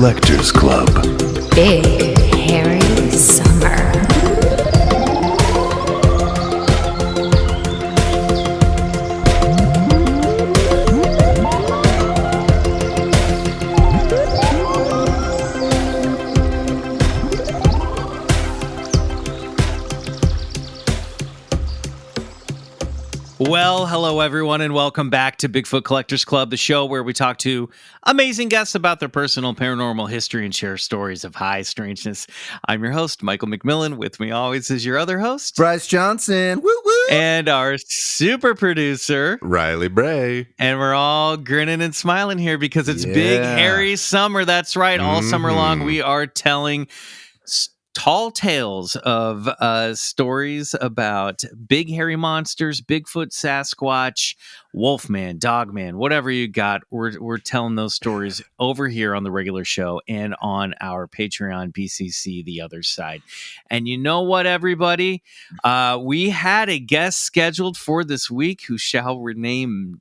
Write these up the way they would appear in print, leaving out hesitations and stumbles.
Collectors Club. Big Hairy Summer. Well, hello everyone, and welcome back to Bigfoot Collectors Club, the show where we talk to amazing guests about their personal paranormal history and share stories of high strangeness. I'm your host, Michael McMillan. With me always is your other host, Bryce Johnson. Woo woo. And our super producer, Riley Bray. And we're all grinning and smiling here because it's Big Hairy Summer. That's right. All summer long, we are telling tall tales of stories about big hairy monsters, Bigfoot, Sasquatch, Wolfman, Dogman, whatever you got. We're telling those stories over here on the regular show and on our Patreon, BCC, The Other Side. And you know what, everybody? We had a guest scheduled for this week who shall remain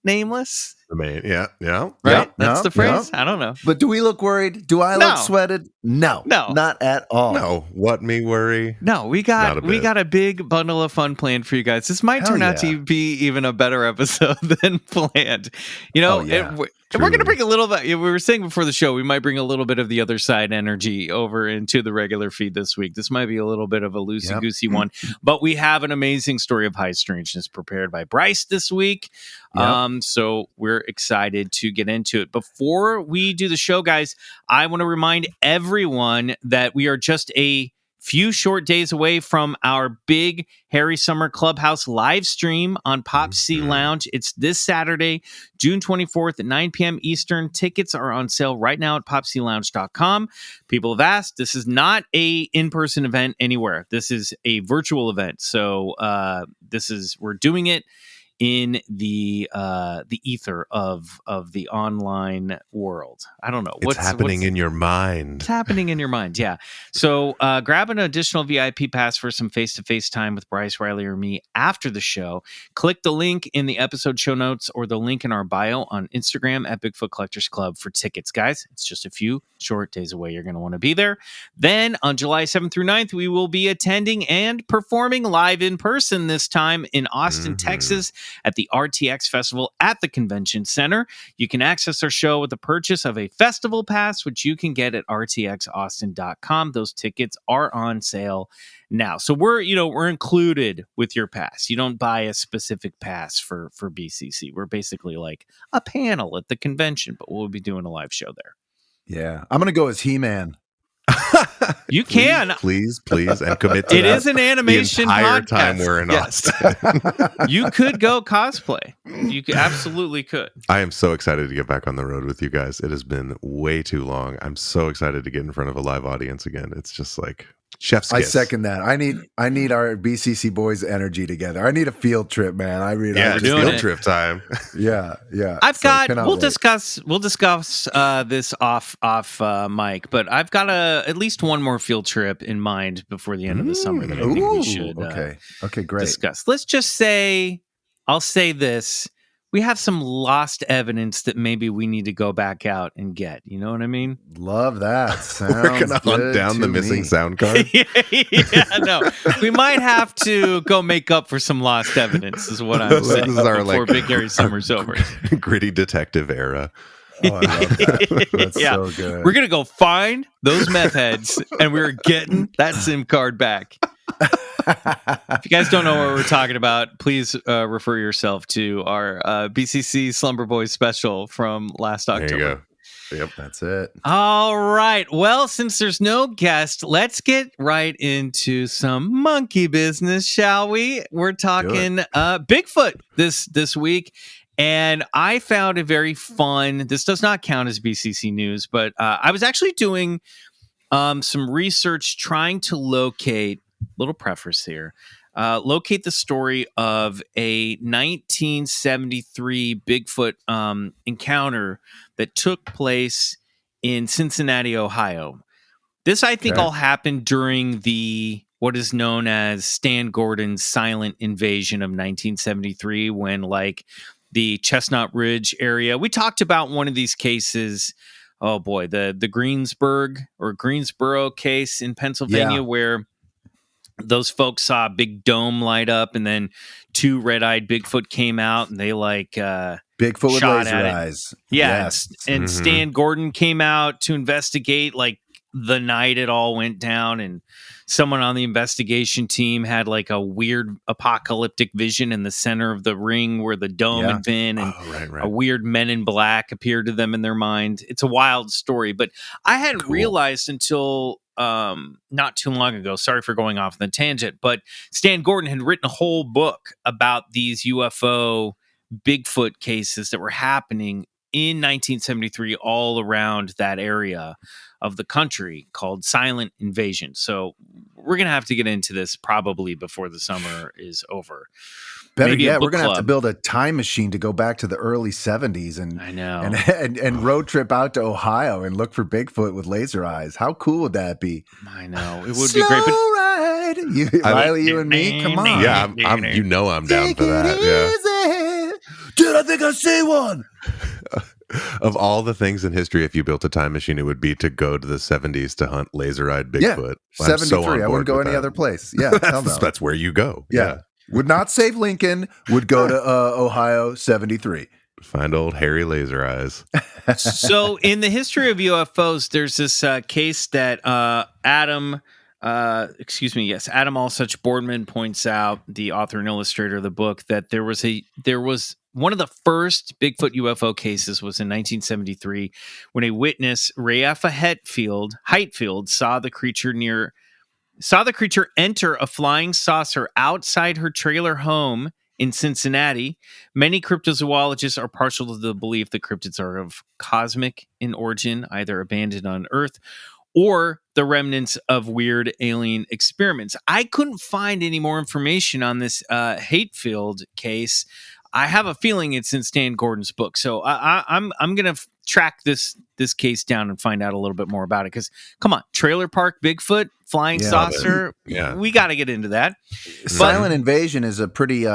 nameless. Yeah. Right? Yeah, That's the phrase? yeah. I don't know. But do we look worried? Do I look sweated? No, not at all. No, what me worry? No, we got a big bundle of fun planned for you guys. This might turn out to be even a better episode than planned. You know, we're going to bring a little bit. We were saying before the show, we might bring a little bit of the other side energy over into the regular feed this week. This might be a little bit of a loosey-goosey one, but we have an amazing story of high strangeness prepared by Bryce this week. So we're excited to get into it. Before we do the show, guys, I want to remind everyone that we are just a few short days away from our Big Hairy Summer Clubhouse live stream on Pop C Lounge. It's this Saturday, June 24th at 9 p.m. Eastern. Tickets are on sale right now at popclounge.com. People have asked, this is not a in-person event anywhere. This is a virtual event. So we're doing it in the ether of the online world. I don't know. What's happening in your mind. It's happening in your mind, yeah. So grab an additional VIP pass for some face-to-face time with Bryce, Riley, or me after the show. Click the link in the episode show notes or the link in our bio on Instagram at Bigfoot Collectors Club for tickets, guys. It's just a few short days away. You're going to want to be there. Then on July 7th through 9th, we will be attending and performing live in person this time in Austin, Texas, at the RTX Festival at the Convention Center. You can access our show with the purchase of a festival pass, which you can get at rtxaustin.com. Those tickets are on sale now. So we're included with your pass. You don't buy a specific pass for BCC. We're basically like a panel at the convention, but we'll be doing a live show there. Yeah. I'm going to go as He-Man. You can. Please, and commit to it. It is an animation the entire podcast. Time we're in Austin. You could go cosplay. You absolutely could. I am so excited to get back on the road with you guys. It has been way too long. I'm so excited to get in front of a live audience again. It's just like chef's kiss. I second that. I need our BCC boys energy together. I need a field trip, man. Field trip time. Yeah. We'll discuss this off mic, but I've got at least one more field trip in mind before the end of the summer that I think we should okay, great. discuss. Let's just say, I'll say this. We have some lost evidence that maybe we need to go back out and get. You know what I mean? Love that. Sounds We're going to hunt down the missing sound card. No. We might have to go make up for some lost evidence is what I'm saying. This is our before Big Hairy Summer's over. Gritty detective era. Oh, I love that. That's so good. We're going to go find those meth heads and we're getting that SIM card back. If you guys don't know what we're talking about, please refer yourself to our BCC Slumber Boys special from last October. There you go. Yep, that's it. All right. Well, since there's no guest, let's get right into some monkey business, shall we? We're talking Bigfoot this week. And I found it very fun. This does not count as BCC news, but I was actually doing some research trying to locate, little preface here, locate the story of a 1973 Bigfoot encounter that took place in Cincinnati, Ohio. This, I think, all happened during what is known as Stan Gordon's silent invasion of 1973, when the Chestnut Ridge area. We talked about one of these cases oh boy, the Greensboro case in Pennsylvania, where those folks saw a big dome light up, and then 2 red-eyed Bigfoot came out, and they Bigfoot with laser eyes. Yeah, and Stan Gordon came out to investigate like the night it all went down, and someone on the investigation team had like a weird apocalyptic vision in the center of the ring where the dome had been, and a weird Men in Black appeared to them in their mind. It's a wild story, but I hadn't realized until not too long ago, sorry for going off on the tangent, but Stan Gordon had written a whole book about these UFO Bigfoot cases that were happening in 1973 all around that area of the country, called Silent Invasion. So we're going to have to get into this probably before the summer is over. Better yet, we're going to have to build a time machine to go back to the early 70s and I know and road trip out to Ohio and look for Bigfoot with laser eyes. How cool would that be? I know. It would be great. But ride. Riley, you and me? Come on. Yeah, I'm down for that. Yeah. Dude, I think I see one. Of all the things in history, if you built a time machine, it would be to go to the 70s to hunt laser-eyed Bigfoot. Yeah, 73. I wouldn't go any other place. Yeah, that's where you go. Yeah. Would not save Lincoln, would go to Ohio 73. Find old Harry Laser Eyes. So in the history of UFOs, there's this case that Adam Allsuch Boardman points out, the author and illustrator of the book, that there was one of the first Bigfoot UFO cases was in 1973 when a witness, Raefa Heightfield, saw the creature enter a flying saucer outside her trailer home in Cincinnati. Many cryptozoologists are partial to the belief that cryptids are of cosmic in origin, either abandoned on Earth or the remnants of weird alien experiments. I couldn't find any more information on this Heightfield case. I have a feeling it's in Stan Gordon's book, so I'm going to track this case down and find out a little bit more about it. Because come on, trailer park Bigfoot, flying saucer, we got to get into that. Silent Invasion is a pretty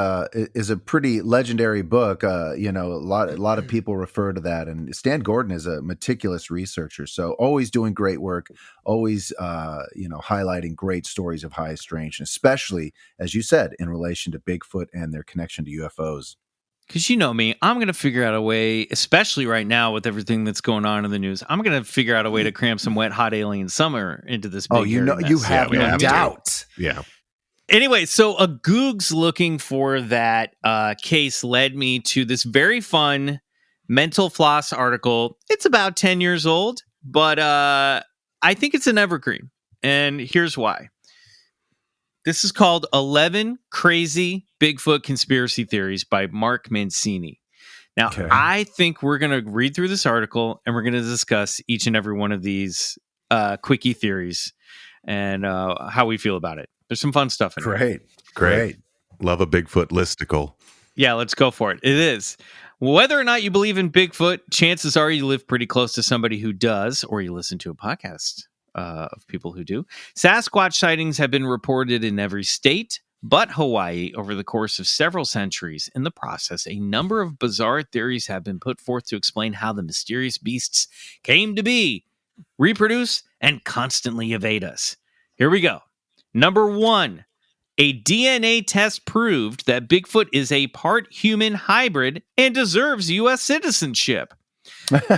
legendary book. A lot of people refer to that, and Stan Gordon is a meticulous researcher, so always doing great work, always highlighting great stories of high strangeness, especially as you said in relation to Bigfoot and their connection to UFOs. Because you know me, I'm going to figure out a way, especially right now with everything that's going on in the news, I'm going to figure out a way to cram some wet, hot alien summer into this big you have no doubt. Yeah. Anyway, so a Googs looking for that case led me to this very fun Mental Floss article. It's about 10 years old, but I think it's an evergreen. And here's why. This is called 11 Crazy Bigfoot Conspiracy Theories by Mark Mancini. Now, I think we're going to read through this article and we're going to discuss each and every one of these quickie theories and how we feel about it. There's some fun stuff in it. Great. Love a Bigfoot listicle. Yeah, let's go for it. It is. Whether or not you believe in Bigfoot, chances are you live pretty close to somebody who does, or you listen to a podcast of people who do. Sasquatch sightings have been reported in every state but Hawaii over the course of several centuries. In the process, a number of bizarre theories have been put forth to explain how the mysterious beasts came to be, reproduce, and constantly evade us. Here we go. Number 1, a DNA test proved that Bigfoot is a part human hybrid and deserves U.S. citizenship.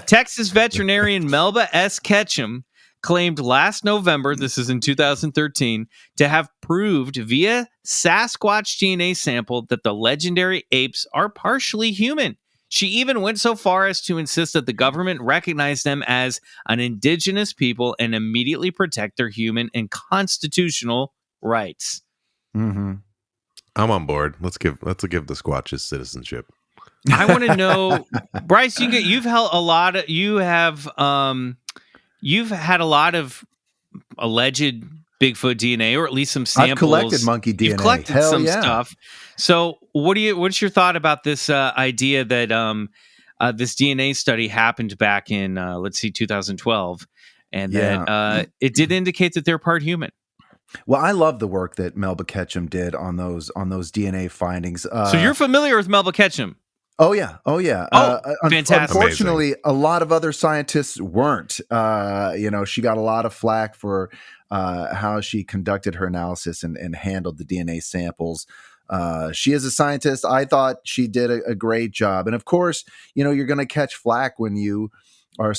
Texas veterinarian Melba S. Ketchum claimed last November, this is in 2013, to have proved via Sasquatch DNA sample that the legendary apes are partially human. She even went so far as to insist that the government recognize them as an indigenous people and immediately protect their human and constitutional rights. Mm-hmm. I'm on board. Let's give the Squatches citizenship. I want to know, Bryce. You've had a lot of alleged Bigfoot DNA, or at least some samples. I've collected monkey DNA. You've collected stuff. So, what's your thought about this idea that this DNA study happened back in 2012, and that it did indicate that they're part human? Well, I love the work that Melba Ketchum did on those DNA findings. So you're familiar with Melba Ketchum? Oh yeah. Fantastic. Unfortunately, a lot of other scientists weren't. She got a lot of flack for how she conducted her analysis and handled the DNA samples. She is a scientist. I thought she did a great job. And of course, you're going to catch flack when you are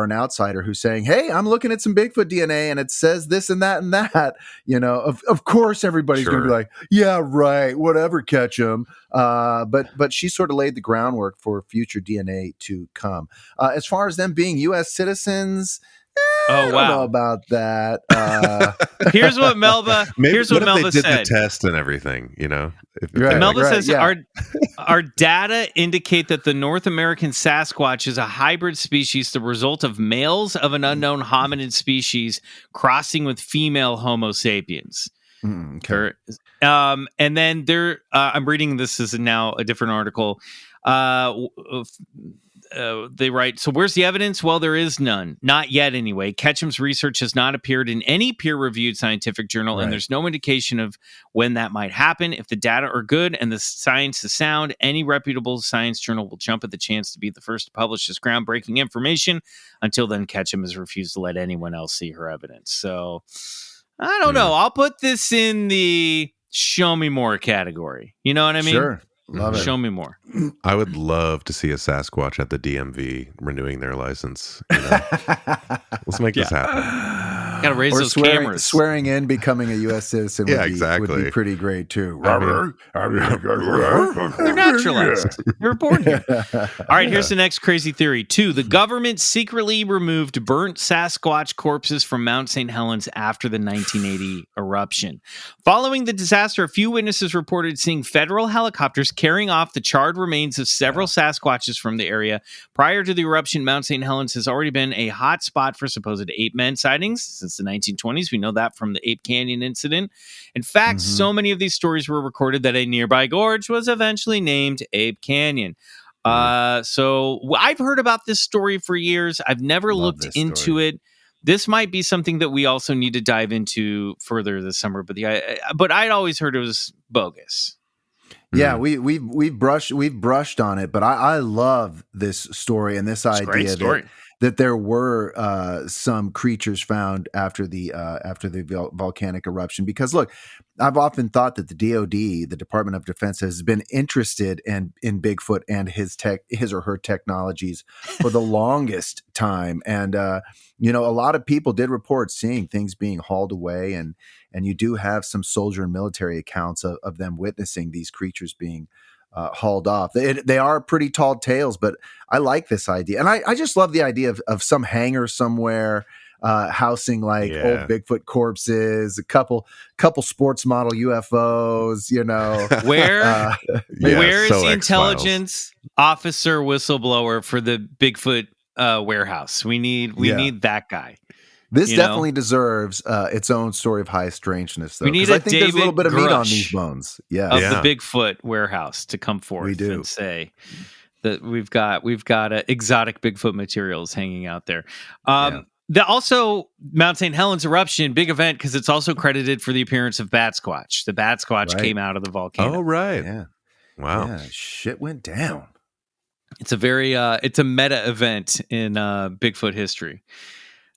an outsider who's saying, "Hey, I'm looking at some Bigfoot DNA and it says this and that and that." Of course, everybody's going to be like, "Yeah, right, whatever, catch him." But she sort of laid the groundwork for future DNA to come. As far as them being U.S. citizens, I don't know about that. Here's what Melba. Here's what Melba said. Did the test and everything, Melba says our data indicate that the North American Sasquatch is a hybrid species, the result of males of an unknown hominid species crossing with female Homo sapiens. Okay. And then I'm reading this is now a different article. They write, so where's the evidence? Well, there is none. Not yet, anyway. Ketchum's research has not appeared in any peer-reviewed scientific journal, and there's no indication of when that might happen. If the data are good and the science is sound, any reputable science journal will jump at the chance to be the first to publish this groundbreaking information. Until then, Ketchum has refused to let anyone else see her evidence. So, I don't know. I'll put this in the show me more category. You know what I mean? Sure. Love it. Show me more. I would love to see a Sasquatch at the DMV renewing their license. Let's make this happen. Got to raise those cameras. Swearing in, becoming a U.S. citizen would be pretty great, too. They're naturalized. They were born here. All right, here's the next crazy theory. 2, the government secretly removed burnt Sasquatch corpses from Mount St. Helens after the 1980 eruption. Following the disaster, a few witnesses reported seeing federal helicopters carrying off the charred remains of several Sasquatches from the area. Prior to the eruption, Mount St. Helens has already been a hot spot for supposed ape men sightings since the 1920s. We know that from the Ape Canyon incident. In fact, so many of these stories were recorded that a nearby gorge was eventually named Ape Canyon. So I've heard about this story for years. I've never looked into it. This might be something that we also need to dive into further this summer. But I'd always heard it was bogus. Yeah, we've brushed on it, but I love this story and this idea that there were some creatures found after the volcanic eruption. Because look, I've often thought that the DoD, the Department of Defense, has been interested in Bigfoot and his or her technologies for the longest time, and a lot of people did report seeing things being hauled away, and you do have some soldier and military accounts of them witnessing these creatures being hauled off. They are pretty tall tales, but I like this idea. And I just love the idea of some hangar somewhere housing old Bigfoot corpses, a couple sports model UFOs, Where is the intelligence officer whistleblower for the Bigfoot warehouse? We need that guy. This definitely deserves its own story of high strangeness, though. We need I think there's a little bit of meat on these bones. Of the Bigfoot warehouse to come forth and say that we've got exotic Bigfoot materials hanging out there. Also, Mount St. Helens eruption, big event because it's also credited for the appearance of Bat Squatch. The Bat Squatch came out of the volcano. Oh, right. Yeah. Wow. Yeah, shit went down. It's a very it's a meta event in Bigfoot history.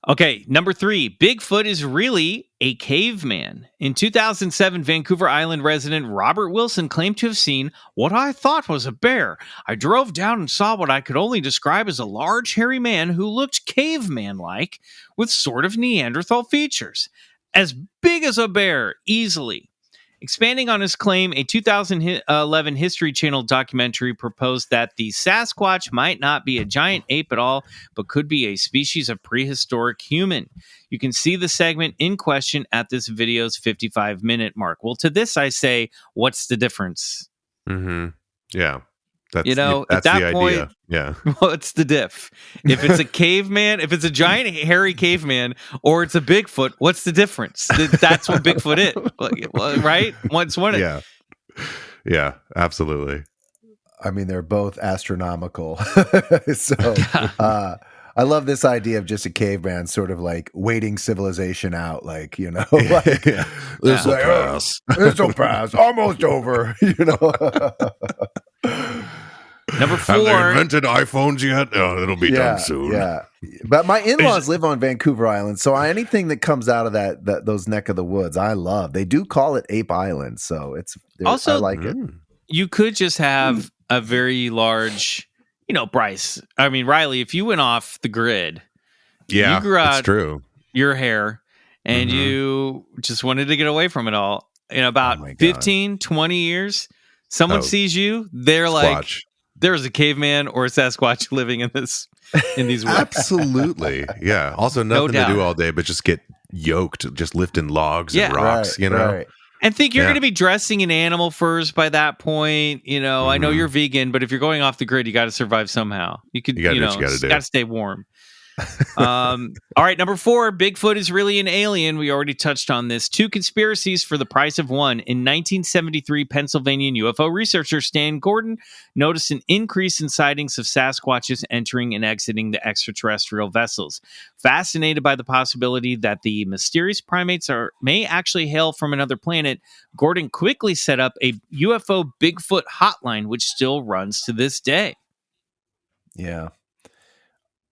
Okay, number 3, Bigfoot is really a caveman. In 2007, Vancouver Island resident Robert Wilson claimed to have seen what I thought was a bear. I drove down and saw what I could only describe as a large, hairy man who looked caveman-like with sort of Neanderthal features. As big as a bear, easily. Expanding on his claim, a 2011 History Channel documentary proposed that the Sasquatch might not be a giant ape at all, but could be a species of prehistoric human. You can see the segment in question at this video's 55-minute mark. Well, to this I say, what's the difference? Mm-hmm. Yeah. That's at that the point, idea. Yeah. What's the diff? If it's a caveman, if it's a giant hairy caveman, or it's a Bigfoot, what's the difference? That's what Bigfoot is, right? What's one? Yeah. Yeah, absolutely. I mean, they're both astronomical. So I love this idea of just a caveman sort of like waiting civilization out, This'll pass. Almost over, Number 4. Have they invented iPhones yet? Oh, it'll be done soon. Yeah, but my in-laws live on Vancouver Island, so anything that comes out of those neck of the woods, I love. They do call it Ape Island, so I like it. You could just have a very large, Bryce. I mean, Riley, if you went off the grid, you grew out your hair, and you just wanted to get away from it all. In about 15, 20 years, someone sees you, they're Squatch. like, there's a caveman or a Sasquatch living in these woods. Absolutely. Yeah. Also, nothing to do all day but just get yoked, just lifting logs and rocks, Right. And think you're going to be dressing in animal furs by that point. I know you're vegan, but if you're going off the grid, you got to survive somehow. You got to stay warm. All right, number 4, Bigfoot is really an alien. We already touched on this. 2 conspiracies for the price of one. In 1973, Pennsylvania UFO researcher Stan Gordon noticed an increase in sightings of Sasquatches entering and exiting the extraterrestrial vessels. Fascinated by the possibility that the mysterious primates may actually hail from another planet, Gordon quickly set up a UFO Bigfoot hotline, which still runs to this day. Yeah.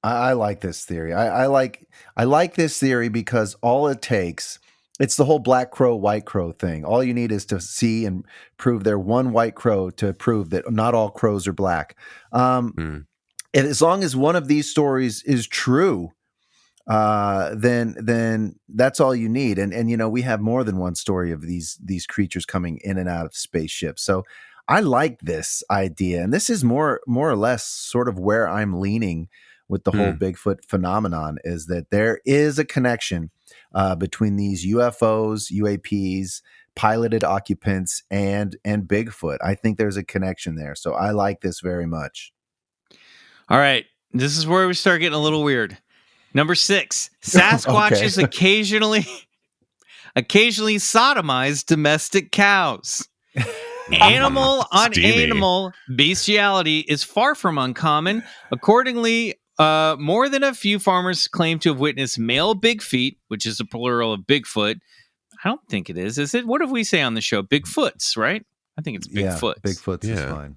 I like this theory. I like this theory because all it takes, it's the whole black crow, white crow thing. All you need is to see and prove they're one white crow to prove that not all crows are black. And as long as one of these stories is true, then that's all you need. And we have more than one story of these creatures coming in and out of spaceships. So I like this idea, and this is more or less sort of where I'm leaning with the whole Bigfoot phenomenon, is that there is a connection between these UFOs, UAPs, piloted occupants, and Bigfoot. I think there's a connection there. So I like this very much. All right. This is where we start getting a little weird. Number 6, Sasquatches occasionally sodomize domestic cows. Animal on animal bestiality is far from uncommon. Accordingly, more than a few farmers claim to have witnessed male big feet, which is the plural of Bigfoot. I don't think it is. Is it? What do we say on the show? Bigfoots, right? I think it's Bigfoots. Yeah, Bigfoots is fine.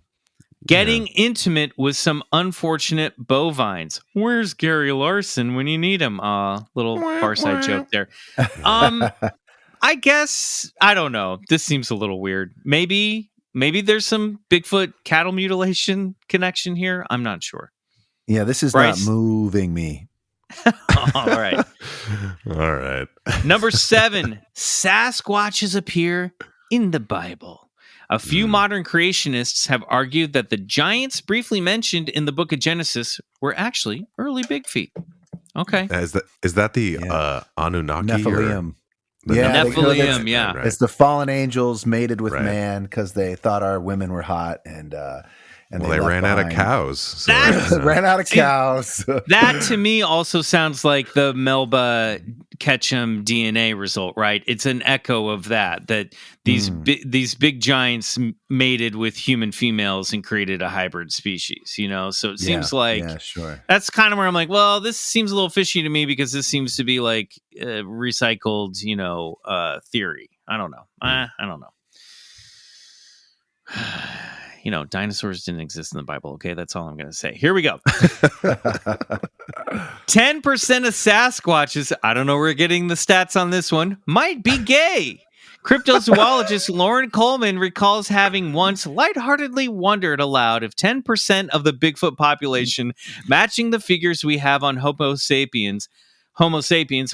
Getting intimate with some unfortunate bovines. Where's Gary Larson when you need him? Little Far Side joke there. I guess, I don't know. This seems a little weird. Maybe there's some Bigfoot cattle mutilation connection here. I'm not sure. Yeah, this is Bryce? Not moving me. All right. All right. Number 7, Sasquatches appear in the Bible. A few modern creationists have argued that the giants briefly mentioned in the book of Genesis were actually early Big Feet. Okay. Is that the Anunnaki? Nephilim. Nephilim, yeah. Right. It's the fallen angels mated with man because they thought our women were hot, and they ran out of cows. So ran out of cows. That to me also sounds like the Melba Ketchum DNA result, right? It's an echo of that these big giants mated with human females and created a hybrid species, So it seems like that's kind of where I'm like, well, this seems a little fishy to me because this seems to be like recycled, theory. I don't know. I don't know. Dinosaurs didn't exist in the Bible. Okay, that's all I'm going to say. Here we go. 10% of Sasquatches, I don't know where we're getting the stats on this one, might be gay. Cryptozoologist Lauren Coleman recalls having once lightheartedly wondered aloud if 10% of the Bigfoot population matching the figures we have on Homo sapiens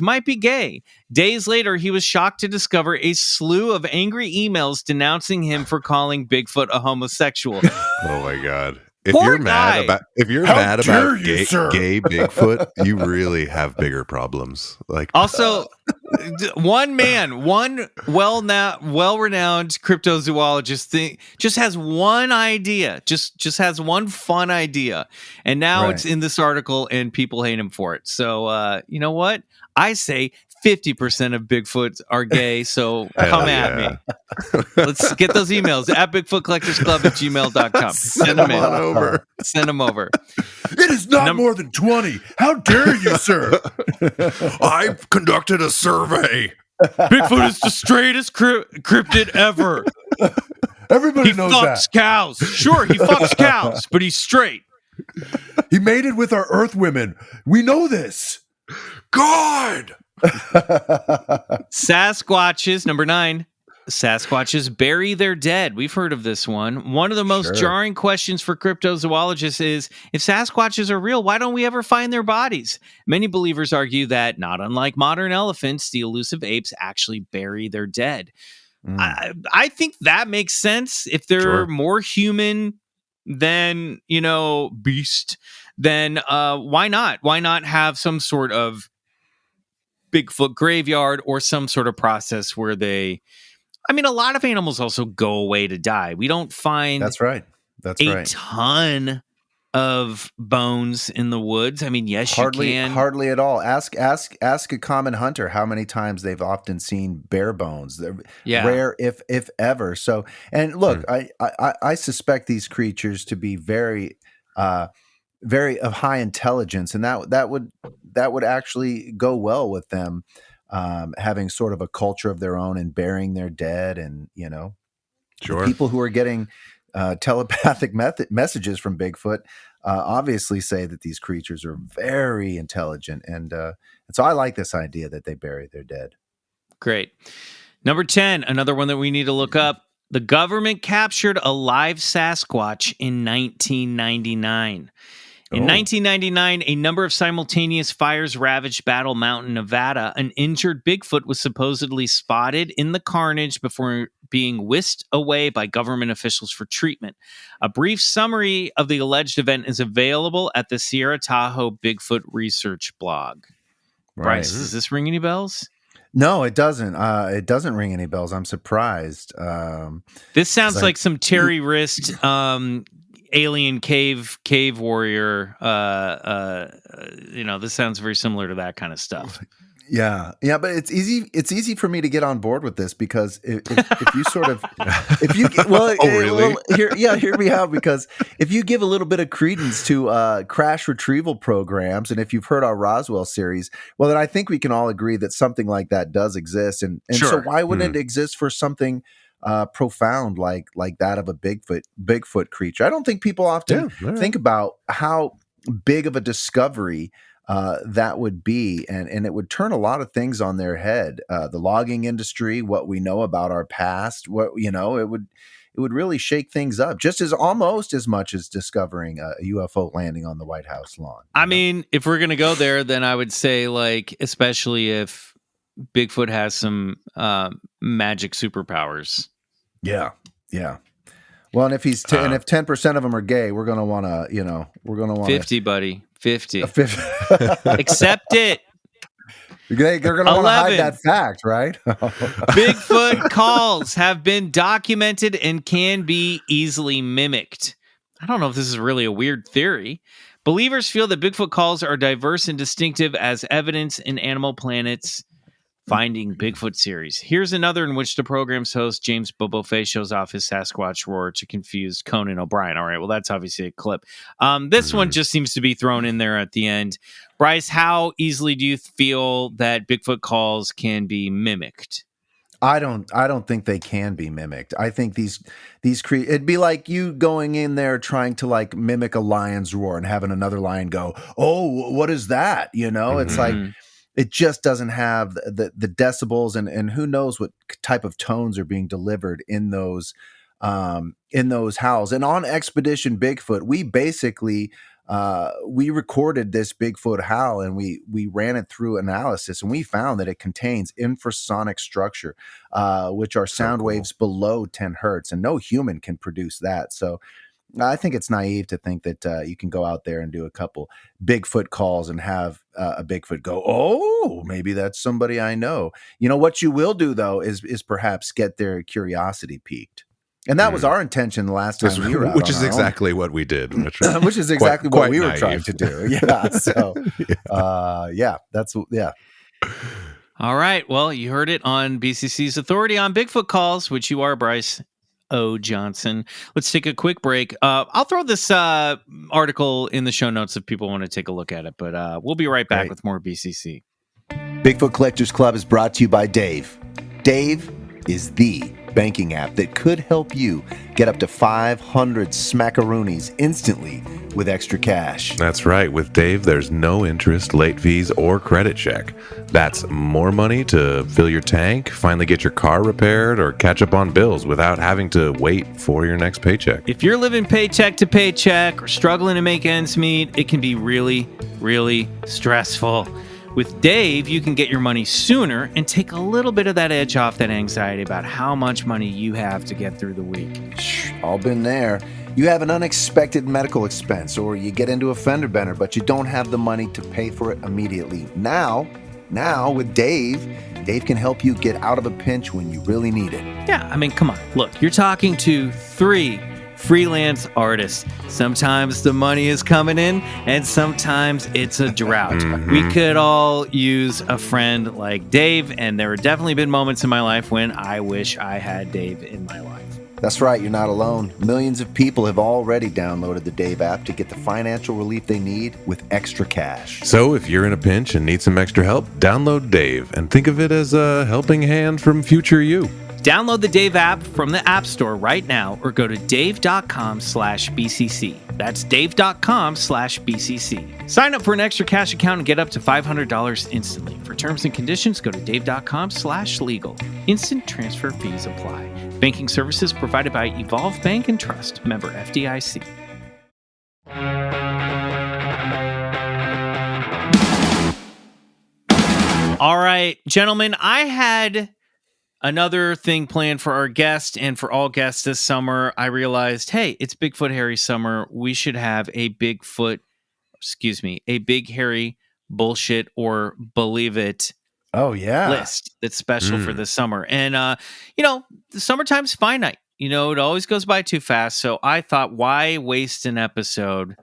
might be gay. Days later, he was shocked to discover a slew of angry emails denouncing him for calling Bigfoot a homosexual. Oh my God. If you're mad about gay Bigfoot, you really have bigger problems. Like, also, one well-renowned cryptozoologist just has one idea, just has one fun idea, and now it's in this article, and people hate him for it. So, you know what? I say 50% of Bigfoots are gay, so come at me. Let's get those emails at BigfootCollectorsClub@gmail.com. Send them in. Send them over. It is not more than 20. How dare you, sir? I've conducted a survey. Bigfoot is the straightest cryptid ever. Everybody He knows fucks that. cows. Sure, he fucks cows, but he's straight. He made it with our Earth women. We know this. God. Sasquatches, number 9. Sasquatches bury their dead. We've heard of this one. One of the most jarring questions for cryptozoologists is, if Sasquatches are real, why don't we ever find their bodies? Many believers argue that, not unlike modern elephants, the elusive apes actually bury their dead. I think that makes sense. If they're more human than, beast, then why not? Why not have some sort of Bigfoot graveyard or some sort of process where they... I mean, a lot of animals also go away to die. We don't find That's right. ton of bones in the woods. I mean, yes, you can. Hardly at all. Ask a common hunter how many times they've often seen bear bones. They're rare, if ever. So, and look, I suspect these creatures to be very very of high intelligence, and that would actually go well with them. Having sort of a culture of their own and burying their dead, and the people who are getting telepathic messages from Bigfoot obviously say that these creatures are very intelligent, and so I like this idea that they bury their dead. Great. Number 10, another one that we need to look up. The government captured a live Sasquatch in 1999. In 1999, a number of simultaneous fires ravaged Battle Mountain, Nevada. An injured Bigfoot was supposedly spotted in the carnage before being whisked away by government officials for treatment. A brief summary of the alleged event is available at the Sierra Tahoe Bigfoot Research blog. Right. Bryce, does this ring any bells? No, it doesn't. It doesn't ring any bells. I'm surprised. This sounds like some Terry Wrist alien cave warrior. This sounds very similar to that kind of stuff. Yeah, but it's easy for me to get on board with this, because if you sort of hear me out, because if you give a little bit of credence to crash retrieval programs, and if you've heard our Roswell series, well, then I think we can all agree that something like that does exist, and so why wouldn't it exist for something profound like that of a Bigfoot creature? I don't think people often think about how big of a discovery that would be, and it would turn a lot of things on their head. The logging industry, what we know about our past, it would really shake things up, just as almost as much as discovering a UFO landing on the White House lawn. I mean, if we're gonna go there, then I would say, especially if Bigfoot has some magic superpowers. Yeah. Well, and if he's and if 10% of them are gay, we're gonna want to 50, buddy, 50. Accept it. They're gonna want to hide that fact, right? Bigfoot calls have been documented and can be easily mimicked. I don't know if this is really a weird theory. Believers feel that Bigfoot calls are diverse and distinctive as evidence in Animal Planet's Finding Bigfoot series. Here's another in which the program's host, James Bobo Fay, shows off his Sasquatch roar to confuse Conan O'Brien. All right, well, that's obviously a clip. This one just seems to be thrown in there at the end. Bryce, how easily do you feel that Bigfoot calls can be mimicked? I don't think they can be mimicked. I think these it'd be like you going in there trying to mimic a lion's roar and having another lion go, "Oh, what is that?" It's like, it just doesn't have the decibels, and who knows what type of tones are being delivered in those howls. And on Expedition Bigfoot, we basically we recorded this Bigfoot howl, and we ran it through analysis, and we found that it contains infrasonic structure, which are sound waves below 10 hertz, and no human can produce that. So I think it's naive to think that you can go out there and do a couple Bigfoot calls and have a Bigfoot go, "Oh, maybe that's somebody I know." What you will do, though, is perhaps get their curiosity pieked. And that was our intention the last time we were out, which is exactly what we did. Which is exactly what we were trying to do. Yeah. So, yeah. All right. Well, you heard it on BCC's Authority on Bigfoot Calls, which you are, Bryce O. Johnson. Let's take a quick break. I'll throw this article in the show notes if people want to take a look at it, but we'll be right back with more BCC. Bigfoot Collectors Club is brought to you by Dave. Dave is the banking app that could help you get up to 500 smackaroonies instantly with extra cash. That's right. With Dave, there's no interest, late fees, or credit check. That's more money to fill your tank, finally get your car repaired, or catch up on bills without having to wait for your next paycheck. If you're living paycheck to paycheck or struggling to make ends meet, it can be really, really stressful. With Dave, you can get your money sooner and take a little bit of that edge off that anxiety about how much money you have to get through the week. All been there. You have an unexpected medical expense, or you get into a fender bender, but you don't have the money to pay for it immediately. Now with Dave can help you get out of a pinch when you really need it. Yeah, I mean, come on. Look, you're talking to 3 freelance artists. Sometimes the money is coming in, and sometimes it's a drought. We could all use a friend like Dave, and there have definitely been moments in my life when I wish I had Dave in my life. That's right, you're not alone. Millions of people have already downloaded the Dave app to get the financial relief they need with extra cash. So if you're in a pinch and need some extra help, download Dave and think of it as a helping hand from future you. Download the Dave app from the App Store right now or go to dave.com/BCC. That's dave.com/BCC. Sign up for an extra cash account and get up to $500 instantly. For terms and conditions, go to dave.com/legal. Instant transfer fees apply. Banking services provided by Evolve Bank and Trust. Member FDIC. All right, gentlemen, I had another thing planned for our guest and for all guests this summer. I realized, hey, it's Bigfoot Harry summer. We should have a Big Harry bullshit or believe it list that's special for this summer. And, the summertime's finite. It always goes by too fast. So I thought, why waste an episode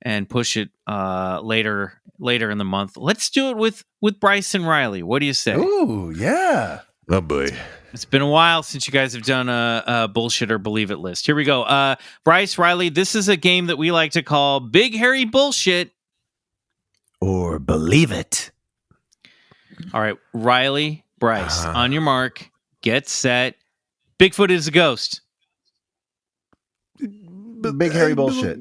and push it later in the month? Let's do it with Bryce and Riley. What do you say? Ooh, yeah. Oh, boy. It's been a while since you guys have done a bullshit or believe it list. Here we go. Bryce, Riley, this is a game that we like to call Big Harry Bullshit or Believe It. All right, Riley, Bryce, on your mark, get set. Bigfoot is a ghost. Big Harry Bullshit.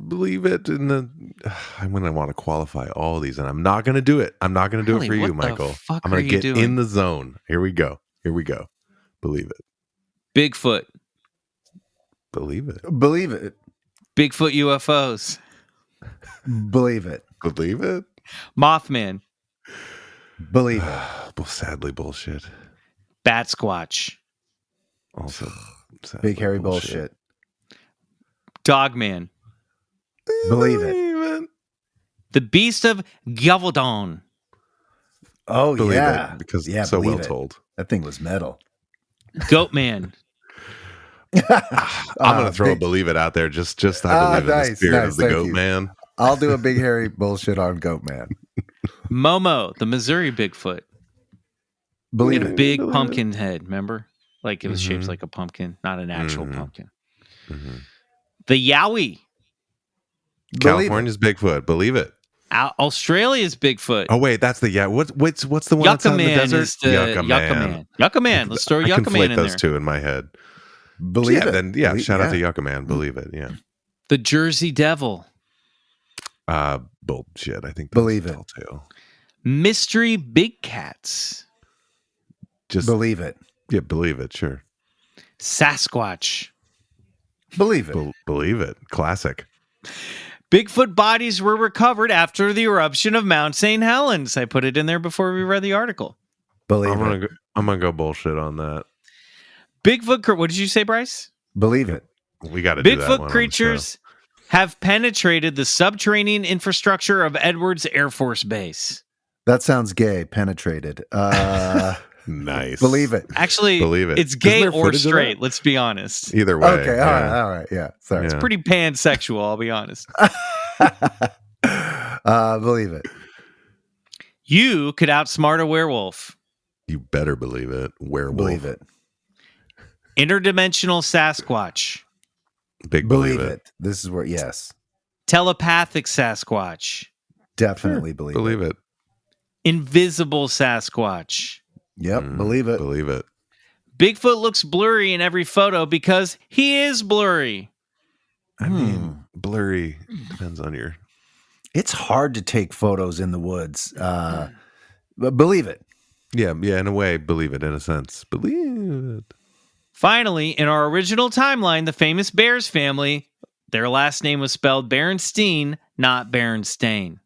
Believe it. I'm going to want to qualify all of these, and I'm not going to do it. I'm not going to do it for you, Michael. I'm going to get in the zone. Here we go. Believe it. Bigfoot. Believe it. Believe it. Bigfoot UFOs. Believe it. Believe it. Mothman. Believe it. Sadly, bullshit. Bat Squatch. Also, Big Harry bullshit. Dogman. Believe it. The Beast of Gavaldon. Oh, believe yeah. it, because it's so well told. That thing was metal. Goatman. I'm going to throw a believe it out there. Just I believe in the spirit of the goat man. I'll do a Big Harry bullshit on Goat Man. Momo, the Missouri Bigfoot. Believe it. Big pumpkin head, remember? Like it was shaped like a pumpkin, not an actual pumpkin. The Yowie. California's Bigfoot. Believe it. Australia's Bigfoot. Oh wait, that's the what's the one that's out in the desert? Yucca Man. Yucca Man. Let's throw Yucca Man in there. I conflate those two in my head. Believe it. Then shout out to Yucca Man. Believe it. Yeah. The Jersey Devil. Bullshit. I think believe it. Too. Mystery Big Cats. Just believe it. Yeah, believe it. Sure. Sasquatch. Believe it. Believe it. Classic. Bigfoot bodies were recovered after the eruption of Mount St. Helens. I put it in there before we read the article. Believe it. I'm gonna go bullshit on that. Bigfoot. What did you say, Bryce? Believe it. We got to do that one. Bigfoot creatures have penetrated the subterranean infrastructure of Edwards Air Force Base. That sounds gay. Penetrated. Nice. Believe it. Actually, believe it. It's gay or straight. Let's be honest. Either way. Okay. All right. Yeah. Sorry. It's pretty pansexual. I'll be honest. Believe it. You could outsmart a werewolf. You better believe it. Werewolf. Believe it. Interdimensional Sasquatch. Believe it. This is where yes. Telepathic Sasquatch. Definitely believe it. Invisible Sasquatch. Yep. Believe it. Believe it. Bigfoot looks blurry in every photo because he is blurry. I mean, blurry depends on your... It's hard to take photos in the woods. But believe it. Yeah, in a way, believe it, in a sense. Believe it. Finally, in our original timeline, the famous Bears family, their last name was spelled Berenstein, not Berenstain.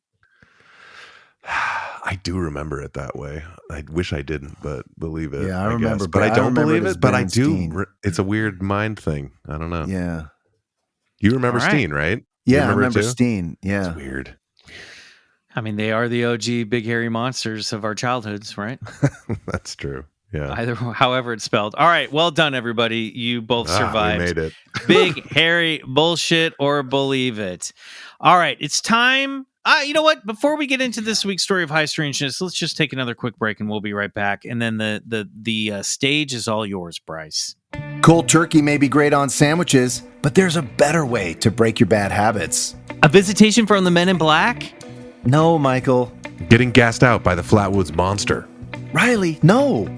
I do remember it that way. I wish I didn't, but believe it. Yeah, I remember. Guess. But I don't believe it, but I Berenstein. do. It's a weird mind thing. I don't know. Yeah. You remember All right. Steen, right? Yeah, I remember Steen. Yeah. It's weird. I mean, they are the OG big hairy monsters of our childhoods, right? That's true. Yeah. However it's spelled. All right, well done, everybody. You both survived. We made it. Big hairy bullshit or believe it. All right, it's time. You know what? Before we get into this week's story of high strangeness, let's just take another quick break, and we'll be right back. And then the stage is all yours, Bryce. Cold turkey may be great on sandwiches, but there's a better way to break your bad habits. A visitation from the Men in Black? No, Michael. Getting gassed out by the Flatwoods Monster. Riley, no.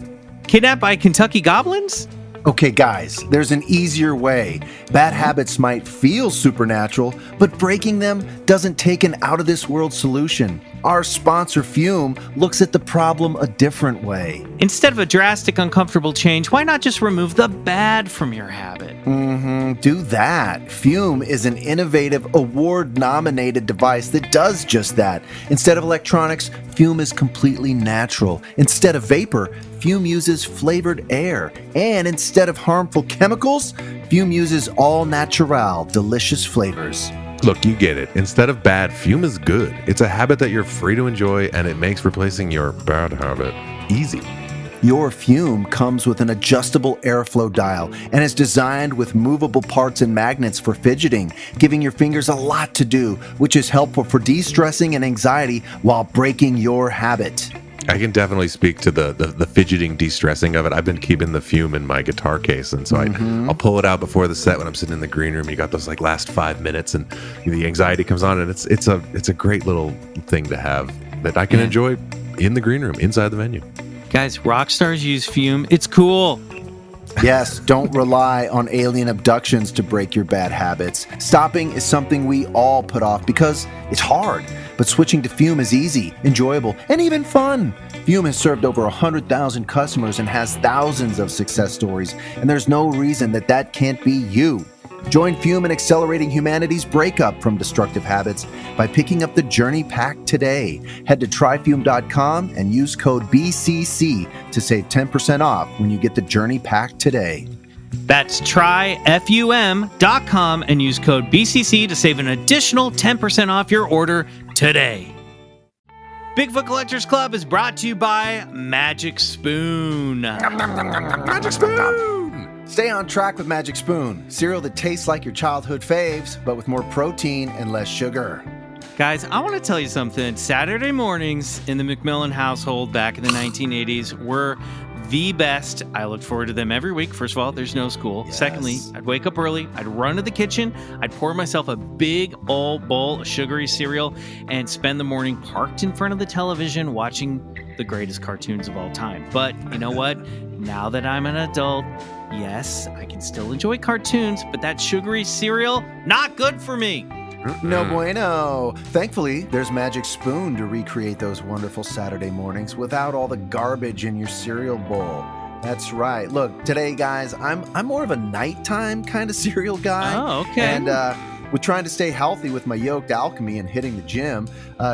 Kidnapped by Kentucky goblins? Okay, guys, there's an easier way. Bad habits might feel supernatural, but breaking them doesn't take an out-of-this-world solution. Our sponsor, Fume, looks at the problem a different way. Instead of a drastic, uncomfortable change, why not just remove the bad from your habit? Do that. Fume is an innovative, award-nominated device that does just that. Instead of electronics, Fume is completely natural. Instead of vapor, Fume uses flavored air. And instead of harmful chemicals, Fume uses all-natural, delicious flavors. Look, you get it. Instead of bad, Fume is good. It's a habit that you're free to enjoy, and it makes replacing your bad habit easy. Your Fume comes with an adjustable airflow dial and is designed with movable parts and magnets for fidgeting, giving your fingers a lot to do, which is helpful for de-stressing and anxiety while breaking your habit. I can definitely speak to the fidgeting, de-stressing of it. I've been keeping the Fume in my guitar case, and so I'll pull it out before the set when I'm sitting in the green room. You got those like last 5 minutes, and the anxiety comes on, and it's a great little thing to have that I can enjoy in the green room, inside the venue. Guys, rock stars use Fume. It's cool. Yes, don't rely on alien abductions to break your bad habits. Stopping is something we all put off because it's hard. But switching to Fume is easy, enjoyable, and even fun. Fume has served over 100,000 customers and has thousands of success stories, and there's no reason that can't be you. Join Fume in accelerating humanity's breakup from destructive habits by picking up the Journey Pack today. Head to tryfume.com and use code BCC to save 10% off when you get the Journey Pack today. That's tryfum.com and use code BCC to save an additional 10% off your order today. Bigfoot Collectors Club is brought to you by Magic Spoon. Magic Spoon! Stay on track with Magic Spoon, cereal that tastes like your childhood faves, but with more protein and less sugar. Guys, I want to tell you something. Saturday mornings in the McMillan household back in the 1980s were the best. I looked forward to them every week. First of all, there's no school. Yes. Secondly, I'd wake up early. I'd run to the kitchen. I'd pour myself a big old bowl of sugary cereal and spend the morning parked in front of the television watching the greatest cartoons of all time. But you know what? Now that I'm an adult, yes, I can still enjoy cartoons, but that sugary cereal, not good for me. No bueno. Thankfully, there's Magic Spoon to recreate those wonderful Saturday mornings without all the garbage in your cereal bowl. That's right. Look, today, guys, I'm more of a nighttime kind of cereal guy. Oh, okay. And with trying to stay healthy with my yoked alchemy and hitting the gym,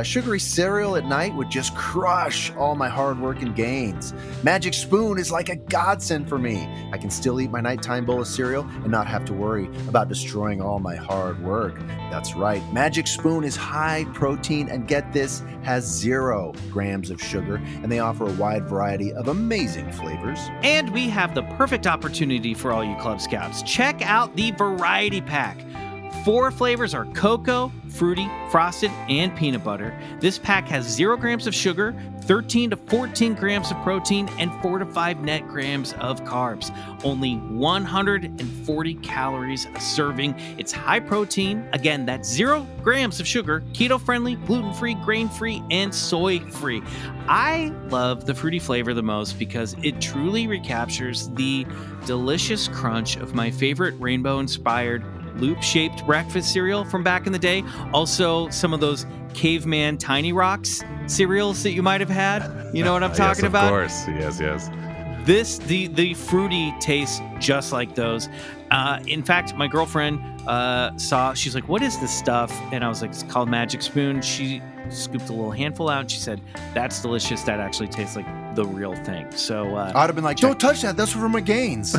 sugary cereal at night would just crush all my hard work and gains. Magic Spoon is like a godsend for me. I can still eat my nighttime bowl of cereal and not have to worry about destroying all my hard work. That's right. Magic Spoon is high protein and, get this, has 0 grams of sugar, and they offer a wide variety of amazing flavors. And we have the perfect opportunity for all you Club Scouts. Check out the Variety Pack. 4 flavors are cocoa, fruity, frosted, and peanut butter. This pack has 0 grams of sugar, 13 to 14 grams of protein, and 4 to 5 net grams of carbs. Only 140 calories a serving. It's high protein. Again, that's 0 grams of sugar, keto-friendly, gluten-free, grain-free, and soy-free. I love the fruity flavor the most because it truly recaptures the delicious crunch of my favorite rainbow-inspired loop-shaped breakfast cereal from back in the day. Also, some of those caveman Tiny Rocks cereals that you might have had. You know what I'm talking about? Of course. Yes. The fruity tastes just like those. In fact, my girlfriend she's like, what is this stuff? And I was like, it's called Magic Spoon. She scooped a little handful out and she said, that's delicious. That actually tastes like the real thing. So I'd have been like, don't touch that. That's for my gains.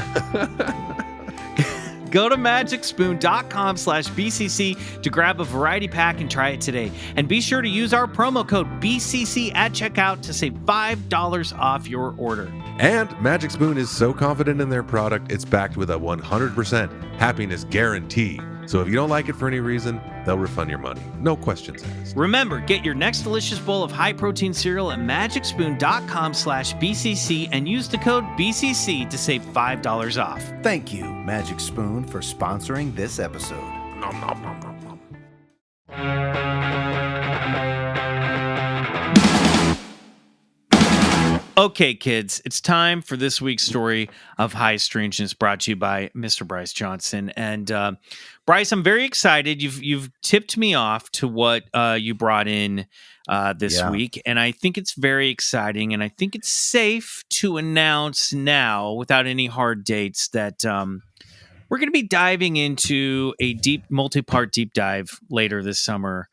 Go to magicspoon.com/BCC to grab a variety pack and try it today. And be sure to use our promo code BCC at checkout to save $5 off your order. And Magic Spoon is so confident in their product, it's backed with a 100% happiness guarantee. So if you don't like it for any reason, they'll refund your money. No questions asked. Remember, get your next delicious bowl of high-protein cereal at magicspoon.com/BCC and use the code BCC to save $5 off. Thank you, Magic Spoon, for sponsoring this episode. Nom, nom, nom, nom, nom. Okay, kids, it's time for this week's story of high strangeness, brought to you by Mr. Bryce Johnson. And Bryce, I'm very excited. You've tipped me off to what you brought in this week, and I think it's very exciting. And I think it's safe to announce now, without any hard dates, that we're going to be diving into a deep, multi-part deep dive later this summer.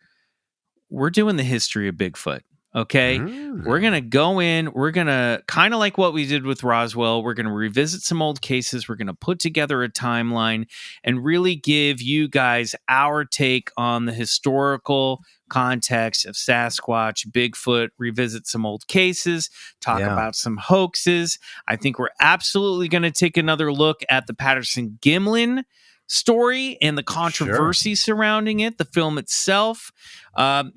We're doing the history of Bigfoot. Okay, we're going to go in. We're going to kind of like what we did with Roswell. We're going to revisit some old cases. We're going to put together a timeline and really give you guys our take on the historical context of Sasquatch, Bigfoot, revisit some old cases, talk about some hoaxes. I think we're absolutely going to take another look at the Patterson-Gimlin story and the controversy surrounding it, the film itself,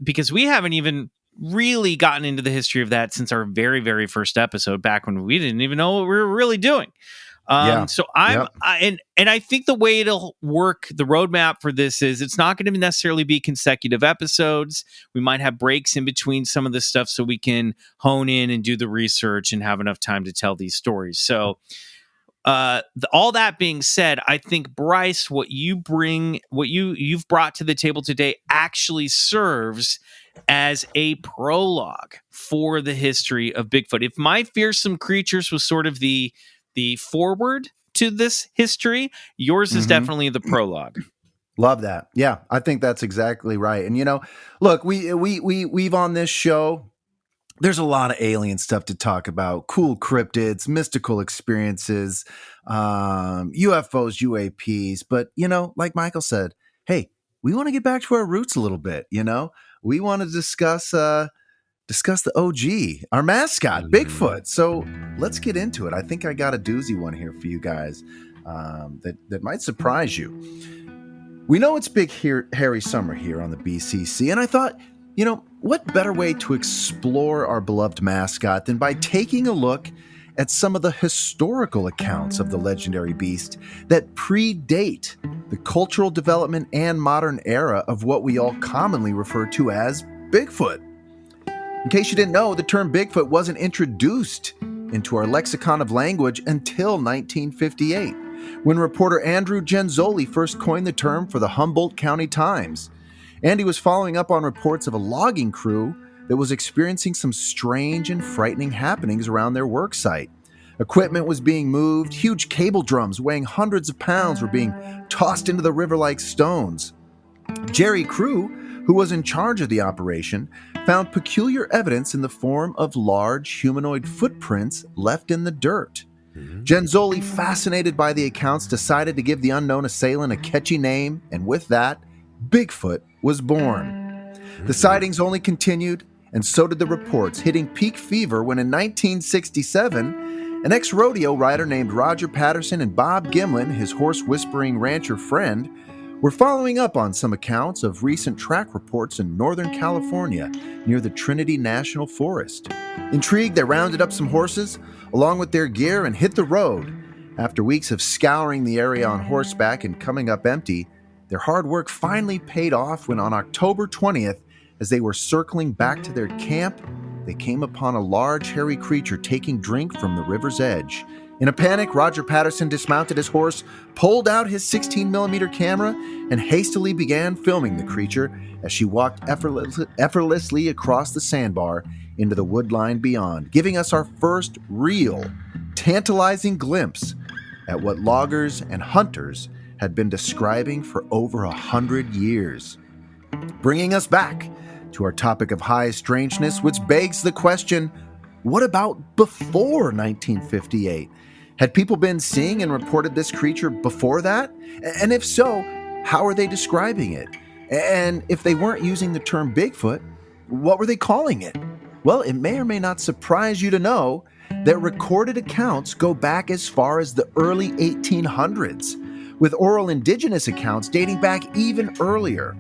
because we haven't even really gotten into the history of that since our very, very first episode back when we didn't even know what we were really doing. So I think the way it'll work, the roadmap for this is it's not going to necessarily be consecutive episodes. We might have breaks in between some of this stuff so we can hone in and do the research and have enough time to tell these stories. So all that being said, I think, Bryce, what you've brought to the table today actually serves as a prologue for the history of Bigfoot. If My Fearsome Creatures was sort of the forward to this history, yours is definitely the prologue. Love that. Yeah, I think that's exactly right. And look, we've on this show, there's a lot of alien stuff to talk about, cool cryptids, mystical experiences, UFOs, UAPs. But, like Michael said, hey, we want to get back to our roots a little bit, We want to discuss the OG, our mascot, Bigfoot. So let's get into it. I think I got a doozy one here for you guys that might surprise you. We know it's Big Hairy Summer here on the BCC, and I thought, what better way to explore our beloved mascot than by taking a look at some of the historical accounts of the legendary beast that predate the cultural development and modern era of what we all commonly refer to as Bigfoot. In case you didn't know, the term Bigfoot wasn't introduced into our lexicon of language until 1958, when reporter Andrew Genzoli first coined the term for the Humboldt County Times. And he was following up on reports of a logging crew that was experiencing some strange and frightening happenings around their work site. Equipment was being moved, huge cable drums weighing hundreds of pounds were being tossed into the river like stones. Jerry Crew, who was in charge of the operation, found peculiar evidence in the form of large humanoid footprints left in the dirt. Genzoli, fascinated by the accounts, decided to give the unknown assailant a catchy name, and with that, Bigfoot was born. The sightings only continued, and so did the reports, hitting peak fever when in 1967, an ex-rodeo rider named Roger Patterson and Bob Gimlin, his horse-whispering rancher friend, We're following up on some accounts of recent track reports in Northern California near the Trinity National Forest. Intrigued, they rounded up some horses along with their gear and hit the road. After weeks of scouring the area on horseback and coming up empty, their hard work finally paid off when on October 20th, as they were circling back to their camp, they came upon a large hairy creature taking drink from the river's edge. In a panic, Roger Patterson dismounted his horse, pulled out his 16mm camera, and hastily began filming the creature as she walked effortlessly across the sandbar into the woodline beyond, giving us our first real, tantalizing glimpse at what loggers and hunters had been describing for over 100 years. Bringing us back to our topic of high strangeness, which begs the question, what about before 1958? Had people been seeing and reported this creature before that? And if so, how are they describing it? And if they weren't using the term Bigfoot, what were they calling it? Well, it may or may not surprise you to know that recorded accounts go back as far as the early 1800s, with oral indigenous accounts dating back even earlier.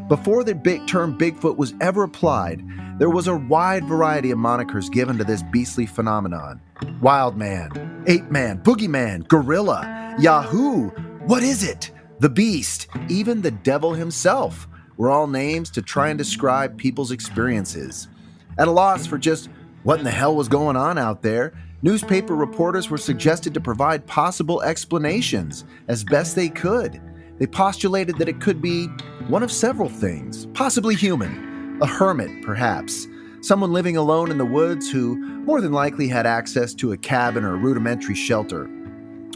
Before the term Bigfoot was ever applied, there was a wide variety of monikers given to this beastly phenomenon. Wild man, ape man, boogeyman, gorilla, Yahoo, what is it? The beast, even the devil himself, were all names to try and describe people's experiences. At a loss for just what in the hell was going on out there, newspaper reporters were suggested to provide possible explanations as best they could. They postulated that it could be one of several things, possibly human, a hermit perhaps, someone living alone in the woods who more than likely had access to a cabin or rudimentary shelter,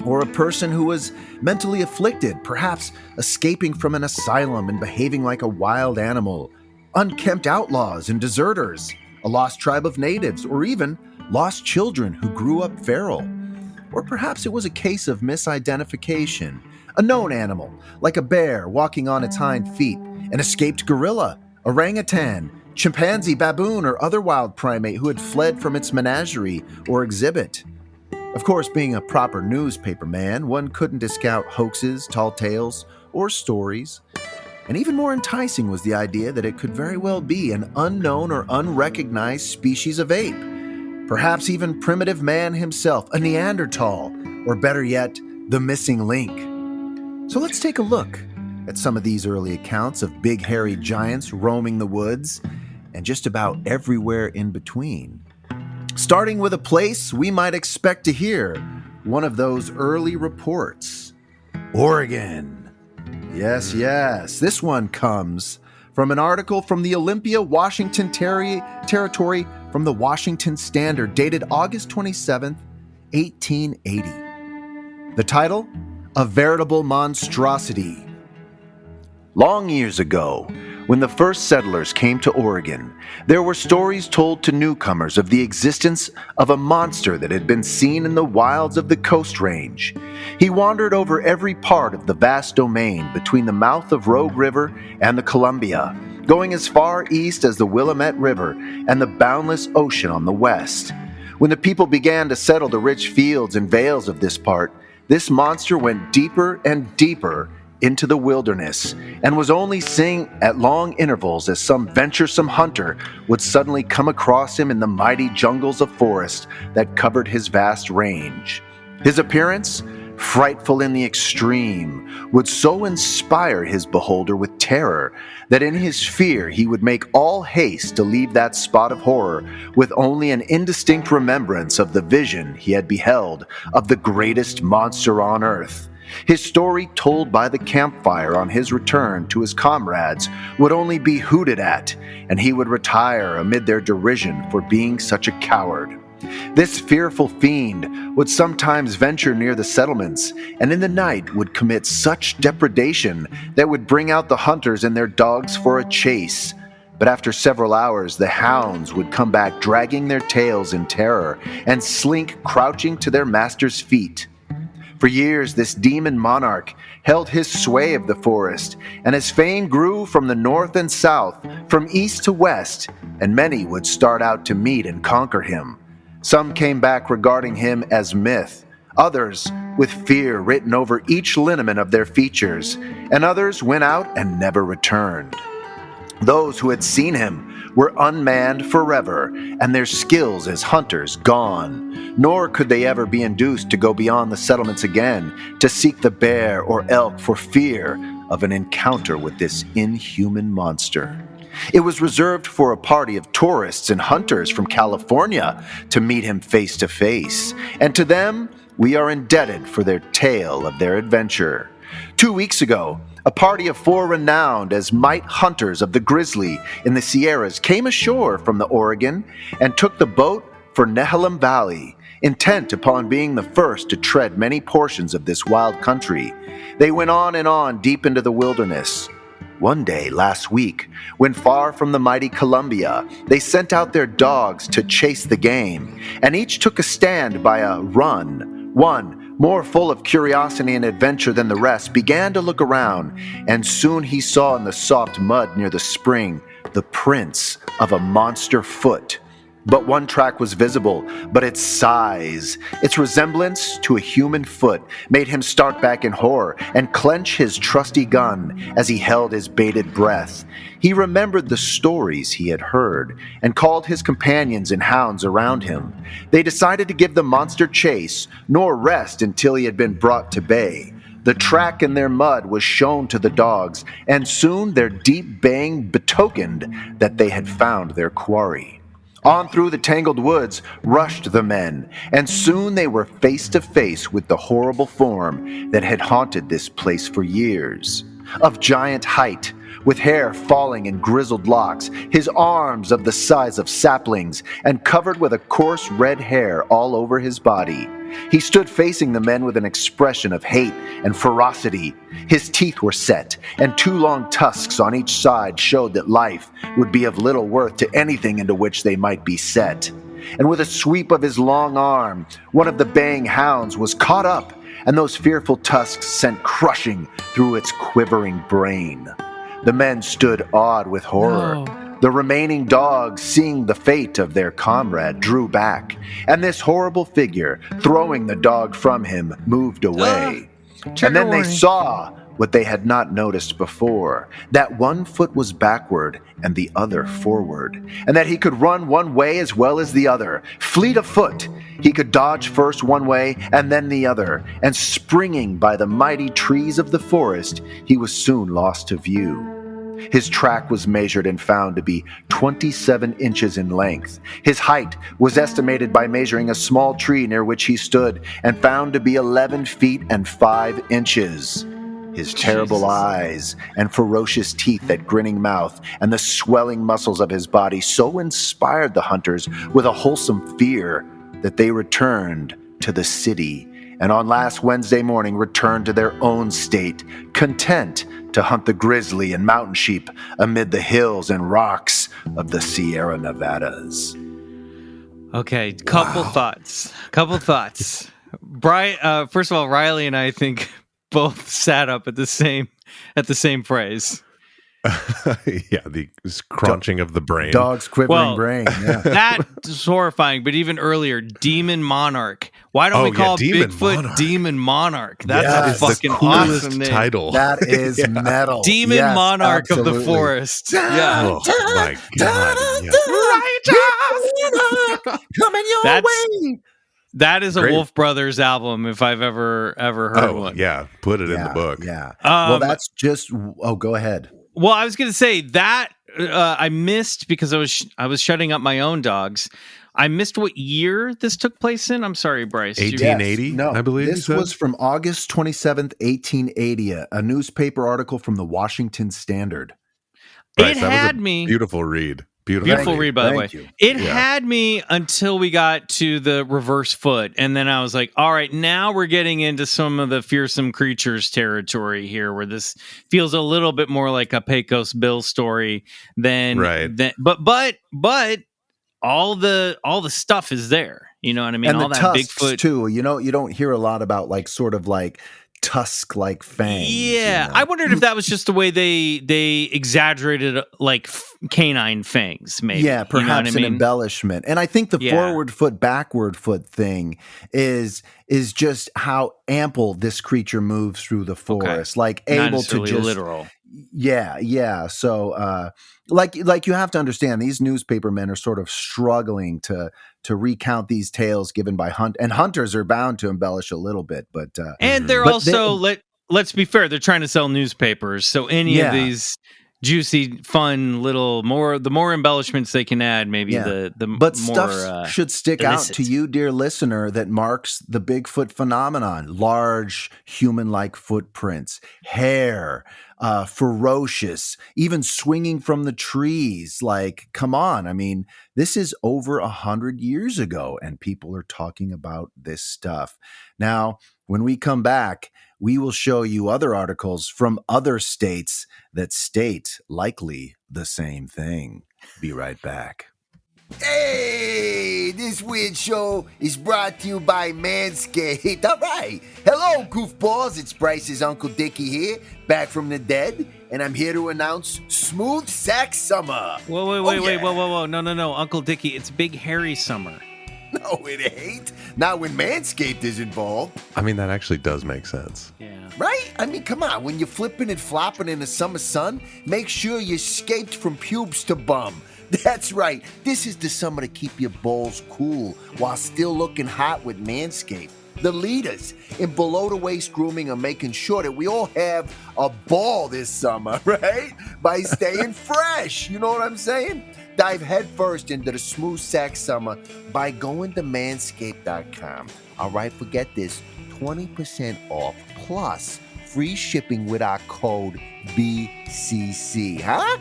or a person who was mentally afflicted, perhaps escaping from an asylum and behaving like a wild animal, unkempt outlaws and deserters, a lost tribe of natives, or even lost children who grew up feral. Or perhaps it was a case of misidentification, a known animal, like a bear walking on its hind feet, an escaped gorilla, orangutan, chimpanzee, baboon, or other wild primate who had fled from its menagerie or exhibit. Of course, being a proper newspaper man, one couldn't discount hoaxes, tall tales, or stories. And even more enticing was the idea that it could very well be an unknown or unrecognized species of ape. Perhaps even primitive man himself, a Neanderthal, or better yet, the missing link. So let's take a look at some of these early accounts of big hairy giants roaming the woods and just about everywhere in between. Starting with a place we might expect to hear one of those early reports. Oregon. Yes, this one comes from an article from the Olympia, Washington Territory from the Washington Standard, dated August 27th, 1880. The title, A Veritable Monstrosity. Long years ago, when the first settlers came to Oregon, there were stories told to newcomers of the existence of a monster that had been seen in the wilds of the Coast Range. He wandered over every part of the vast domain between the mouth of Rogue River and the Columbia, going as far east as the Willamette River and the boundless ocean on the west. When the people began to settle the rich fields and vales of this part, this monster went deeper and deeper into the wilderness, and was only seen at long intervals as some venturesome hunter would suddenly come across him in the mighty jungles of forest that covered his vast range. His appearance, frightful in the extreme, would so inspire his beholder with terror that in his fear he would make all haste to leave that spot of horror with only an indistinct remembrance of the vision he had beheld of the greatest monster on earth. His story told by the campfire on his return to his comrades would only be hooted at, and he would retire amid their derision for being such a coward. This fearful fiend would sometimes venture near the settlements, and in the night would commit such depredation that would bring out the hunters and their dogs for a chase. But after several hours, the hounds would come back dragging their tails in terror and slink crouching to their master's feet. For years, this demon monarch held his sway of the forest, and his fame grew from the north and south, from east to west, and many would start out to meet and conquer him. Some came back regarding him as myth, others with fear written over each lineament of their features, and others went out and never returned. Those who had seen him were unmanned forever, and their skills as hunters gone, nor could they ever be induced to go beyond the settlements again to seek the bear or elk for fear of an encounter with this inhuman monster. It was reserved for a party of tourists and hunters from California to meet him face to face, and to them we are indebted for their tale of their adventure. 2 weeks ago, a party of 4 renowned as might hunters of the grizzly in the Sierras came ashore from the Oregon and took the boat for Nehalem Valley, intent upon being the first to tread many portions of this wild country. They went on and on deep into the wilderness. One day last week, when far from the mighty Columbia, they sent out their dogs to chase the game, and each took a stand by a run. One, more full of curiosity and adventure than the rest, began to look around, and soon he saw in the soft mud near the spring the prints of a monster foot. But one track was visible, but its size, its resemblance to a human foot, made him start back in horror and clench his trusty gun as he held his bated breath. He remembered the stories he had heard and called his companions and hounds around him. They decided to give the monster chase, nor rest until he had been brought to bay. The track in their mud was shown to the dogs, and soon their deep baying betokened that they had found their quarry. On through the tangled woods rushed the men, and soon they were face to face with the horrible form that had haunted this place for years. Of giant height, with hair falling in grizzled locks, his arms of the size of saplings, and covered with a coarse red hair all over his body. He stood facing the men with an expression of hate and ferocity. His teeth were set, and 2 long tusks on each side showed that life would be of little worth to anything into which they might be set. And with a sweep of his long arm, one of the baying hounds was caught up, and those fearful tusks sent crushing through its quivering brain. The men stood awed with horror. No. The remaining dogs, seeing the fate of their comrade, drew back, and this horrible figure, throwing the dog from him, moved away. And then they saw what they had not noticed before, that one foot was backward and the other forward, and that he could run one way as well as the other. Fleet of foot, he could dodge first one way and then the other, and springing by the mighty trees of the forest, he was soon lost to view. His track was measured and found to be 27 inches in length. His height was estimated by measuring a small tree near which he stood and found to be 11 feet and 5 inches. His terrible eyes and ferocious teeth, that grinning mouth, and the swelling muscles of his body so inspired the hunters with a wholesome fear that they returned to the city, and on last Wednesday morning returned to their own state, content to hunt the grizzly and mountain sheep amid the hills and rocks of the Sierra Nevadas. Okay, couple thoughts. Bry, first of all, Riley and I think both sat up at the same phrase. Yeah, the crunching of the brain. Dog's quivering brain. Yeah. That's horrifying. But even earlier, Demon Monarch. Why don't we call Bigfoot Demon Monarch? That's a fucking awesome name. Title. That is metal. Demon Monarch of the forest. Yeah. Oh my god. Yeah. Coming your way. That is a Wolf Brothers album, if I've ever heard one. Yeah, put it in the book. Yeah. Well, that's just. Oh, go ahead. Well, I was going to say that I missed because I was shutting up my own dogs. I missed what year this took place in. I'm sorry, Bryce. 1880, No, I believe. This was from August 27th, 1880, a newspaper article from the Washington Standard. Bryce, It that had was a me. Beautiful read. Beautiful read, by the way. you. It had me until we got to the reverse foot. And then I was like, all right, now we're getting into some of the fearsome creatures territory here, where this feels a little bit more like a Pecos Bill story than, but all the stuff is there. You know what I mean? And all the that tusks Bigfoot too. You know, you don't hear a lot about like sort of like tusk-like fangs. Yeah, I wondered if that was just the way they exaggerated like canine fangs, maybe. Yeah, perhaps an embellishment. And I think the forward foot, backward foot thing is just how ample this creature moves through the forest, like not able to just literal. Yeah. So, like you have to understand, these newspaper men are sort of struggling to recount these tales given by hunters are bound to embellish a little bit, but and they're also let's be fair, they're trying to sell newspapers, so any of these juicy, fun little the more embellishments they can add, maybe the but more stuff should stick illicit. out to you, dear listener, that marks the Bigfoot phenomenon: large human-like footprints, hair, ferocious, even swinging from the trees. Like, come on. I mean, this is over 100 years ago, and people are talking about this stuff. Now, when we come back, we will show you other articles from other states that state likely the same thing. Be right back. Hey, this weird show is brought to you by Manscaped. All right. Hello, goofballs. It's Bryce's Uncle Dickie here, back from the dead, and I'm here to announce Smooth Sack Summer. Whoa. No. Uncle Dickie, it's Big Hairy Summer. No, it ain't. Not when Manscaped is involved. I mean, that actually does make sense. Yeah. Right? I mean, come on. When you're flipping and flopping in the summer sun, make sure you're scaped from pubes to bum. That's right. This is the summer to keep your balls cool while still looking hot with Manscaped. The leaders in below-the-waist grooming are making sure that we all have a ball this summer, right? By staying fresh. You know what I'm saying? Dive headfirst into the Smooth Sack Summer by going to manscaped.com. All right, forget this. 20% off plus free shipping with our code BCC, huh?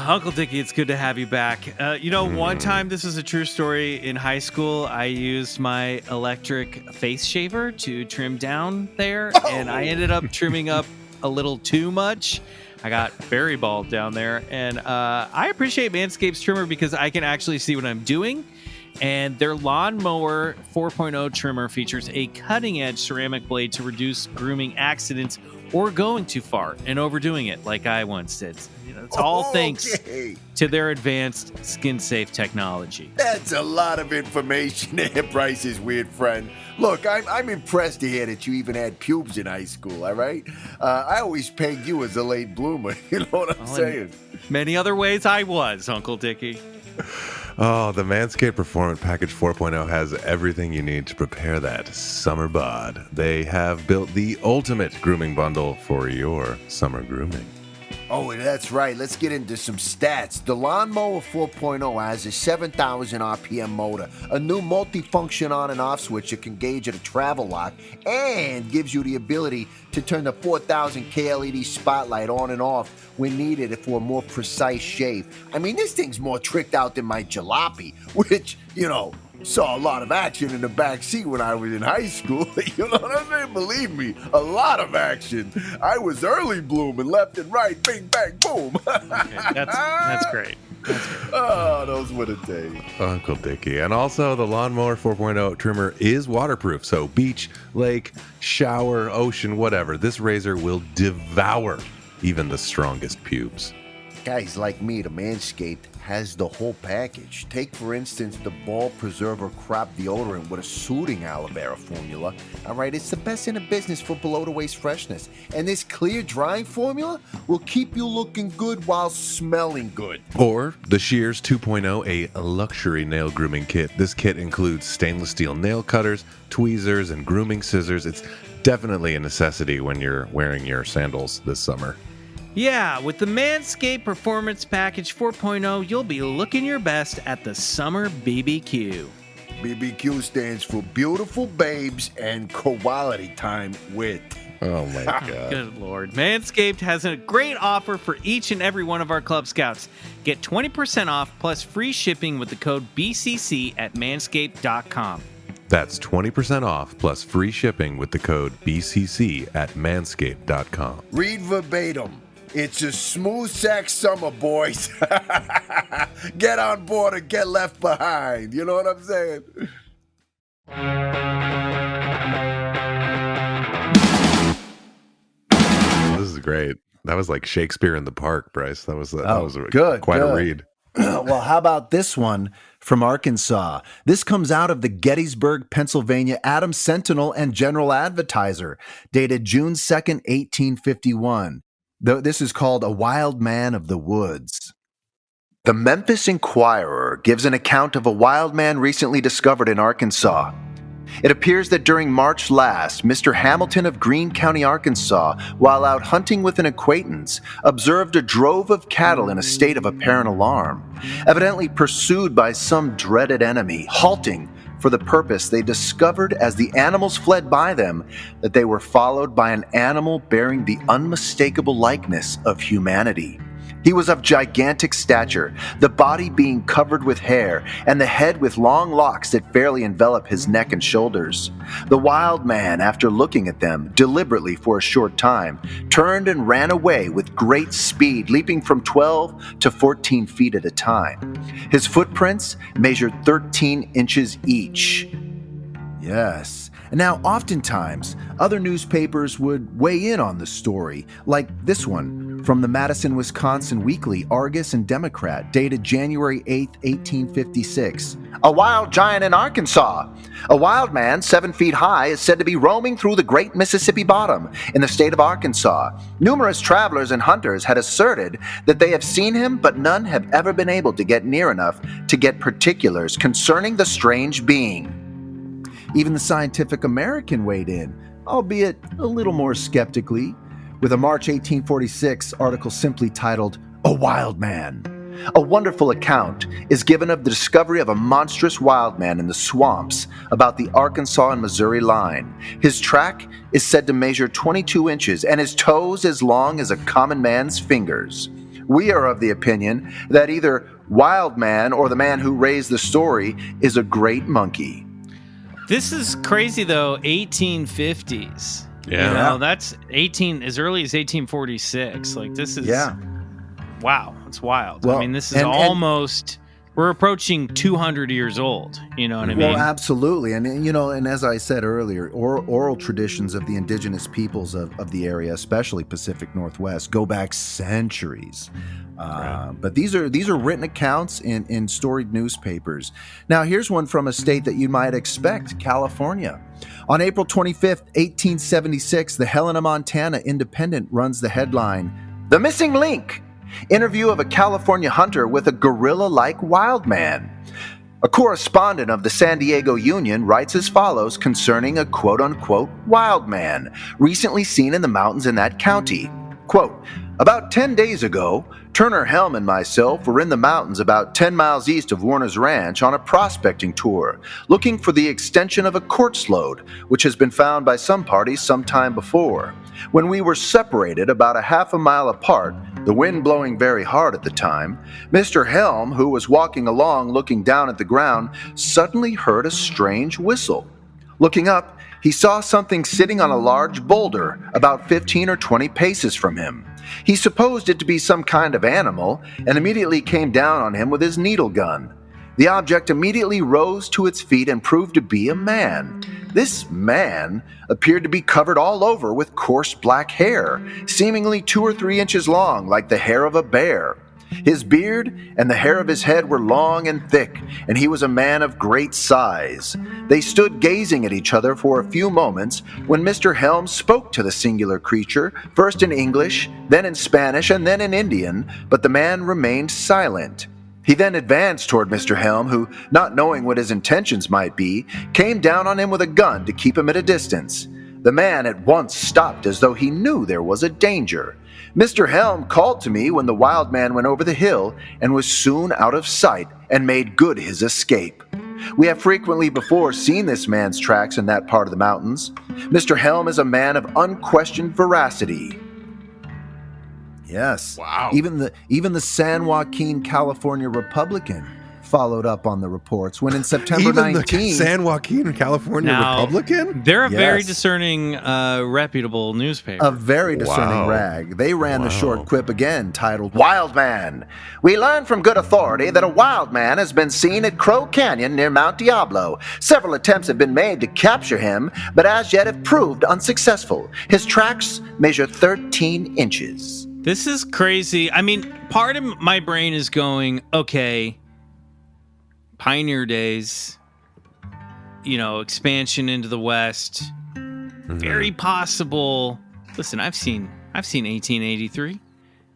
Uncle Dickie, it's good to have you back. One time, this is a true story, in high school, I used my electric face shaver to trim down there, and I ended up trimming up a little too much. I got very bald down there, and I appreciate Manscaped's trimmer because I can actually see what I'm doing. And their Lawnmower 4.0 trimmer features a cutting-edge ceramic blade to reduce grooming accidents or going too far and overdoing it like I once did. It's all thanks to their advanced skin-safe technology. That's a lot of information there, Bryce's weird friend. Look, I'm impressed to hear that you even had pubes in high school, all right? I always pegged you as a late bloomer. You know what I'm saying? Many other ways I was, Uncle Dickie. Oh, the Manscaped Performance Package 4.0 has everything you need to prepare that summer bod. They have built the ultimate grooming bundle for your summer grooming. Oh, that's right. Let's get into some stats. The Lawnmower 4.0 has a 7,000 RPM motor, a new multifunction on and off switch that can gauge at a travel lock, and gives you the ability to turn the 4,000K LED spotlight on and off when needed for a more precise shave. I mean, this thing's more tricked out than my jalopy, which, saw a lot of action in the back seat when I was in high school. You know what I mean? Believe me, a lot of action. I was early blooming, left and right, bing, bang, boom. Okay, that's great. Oh, those were the days. Uncle Dickie. And also, the Lawnmower 4.0 trimmer is waterproof. So beach, lake, shower, ocean, whatever. This razor will devour even the strongest pubes. Guys like me, the Manscaped has the whole package. Take, for instance, the Ball Preserver Crop Deodorant with a soothing aloe vera formula. All right, it's the best in the business for below-the-waist freshness. And this clear drying formula will keep you looking good while smelling good. Or the Shears 2.0, a luxury nail grooming kit. This kit includes stainless steel nail cutters, tweezers, and grooming scissors. It's definitely a necessity when you're wearing your sandals this summer. Yeah, with the Manscaped Performance Package 4.0, you'll be looking your best at the summer BBQ. BBQ stands for Beautiful Babes and Quality Time with. Oh my God. Good Lord. Manscaped has a great offer for each and every one of our Club Scouts. Get 20% off plus free shipping with the code BCC at manscaped.com. That's 20% off plus free shipping with the code BCC at manscaped.com. Read verbatim. It's a smooth sack summer, boys. Get on board or get left behind. You know what I'm saying? great. That was like Shakespeare in the Park, Bryce. That was good, quite good. a read. Well, how about this one from Arkansas? This comes out of the Gettysburg, Pennsylvania Adams Sentinel and General Advertiser, dated June 2nd, 1851. This is called A Wild Man of the Woods. The Memphis Inquirer gives an account of a wild man recently discovered in Arkansas. It appears that during March last, Mr. Hamilton of Greene County, Arkansas, while out hunting with an acquaintance, observed a drove of cattle in a state of apparent alarm, evidently pursued by some dreaded enemy. Halting for the purpose, they discovered as the animals fled by them that they were followed by an animal bearing the unmistakable likeness of humanity. He was of gigantic stature, the body being covered with hair, and the head with long locks that fairly envelop his neck and shoulders. The wild man, after looking at them deliberately for a short time, turned and ran away with great speed, leaping from 12 to 14 feet at a time. His footprints measured 13 inches each. Yes. And now, oftentimes, other newspapers would weigh in on the story, like this one from the Madison, Wisconsin Weekly, Argus and Democrat, dated January 8, 1856. A wild giant in Arkansas. A wild man 7 feet high is said to be roaming through the great Mississippi bottom in the state of Arkansas. Numerous travelers and hunters had asserted that they have seen him, but none have ever been able to get near enough to get particulars concerning the strange being. Even the Scientific American weighed in, albeit a little more skeptically, with a March 1846 article simply titled, A Wild Man. A wonderful account is given of the discovery of a monstrous wild man in the swamps about the Arkansas and Missouri line. His track is said to measure 22 inches and his toes as long as a common man's fingers. We are of the opinion that either Wild Man or the man who raised the story is a great monkey. This is crazy, though. 1850s. Yeah. You know, that's as early as 1846. Like, this is... Yeah. Wow. It's wild. Well, I mean, this is almost... We're approaching 200 years old. You know what I mean? Well, absolutely. And, you know, and as I said earlier, oral traditions of the indigenous peoples of the area, especially Pacific Northwest, go back centuries. Right. But these are written accounts in storied newspapers. Now, here's one from a state that you might expect, California. On April 25th, 1876, the Helena, Montana Independent runs the headline, The Missing Link. Interview of a California hunter with a gorilla-like wild man. A correspondent of the San Diego Union writes as follows concerning a quote-unquote wild man recently seen in the mountains in that county. Quote, about 10 days ago, Turner Helm and myself were in the mountains about 10 miles east of Warner's Ranch on a prospecting tour, looking for the extension of a quartz lode, which has been found by some parties some time before. When we were separated about a half a mile apart, the wind blowing very hard at the time, Mr. Helm, who was walking along looking down at the ground, suddenly heard a strange whistle. Looking up, he saw something sitting on a large boulder about 15 or 20 paces from him. He supposed it to be some kind of animal and immediately came down on him with his needle gun. The object immediately rose to its feet and proved to be a man. This man appeared to be covered all over with coarse black hair, seemingly 2 or 3 inches long, like the hair of a bear. His beard and the hair of his head were long and thick, and he was a man of great size. They stood gazing at each other for a few moments when Mr. Helm spoke to the singular creature, first in English, then in Spanish, and then in Indian, but the man remained silent. He then advanced toward Mr. Helm, who, not knowing what his intentions might be, came down on him with a gun to keep him at a distance. The man at once stopped as though he knew there was a danger. Mr. Helm called to me when the wild man went over the hill and was soon out of sight and made good his escape. We have frequently before seen this man's tracks in that part of the mountains. Mr. Helm is a man of unquestioned veracity. Yes. Wow. Even the San Joaquin, California Republican followed up on the reports when in September Even 19, the San Joaquin, California Now- Republican? They're a very Yes. discerning, reputable newspaper. a very discerning Wow. rag, they ran the Wow. short quip again titled Wild Man. We learned from good authority that a wild man has been seen at Crow Canyon near Mount Diablo. Several attempts have been made to capture him, but as yet have proved unsuccessful. His tracks measure 13 inches. This is crazy. I mean, part of my brain is going, okay, pioneer days, expansion into the West, very possible. Listen, I've seen 1883.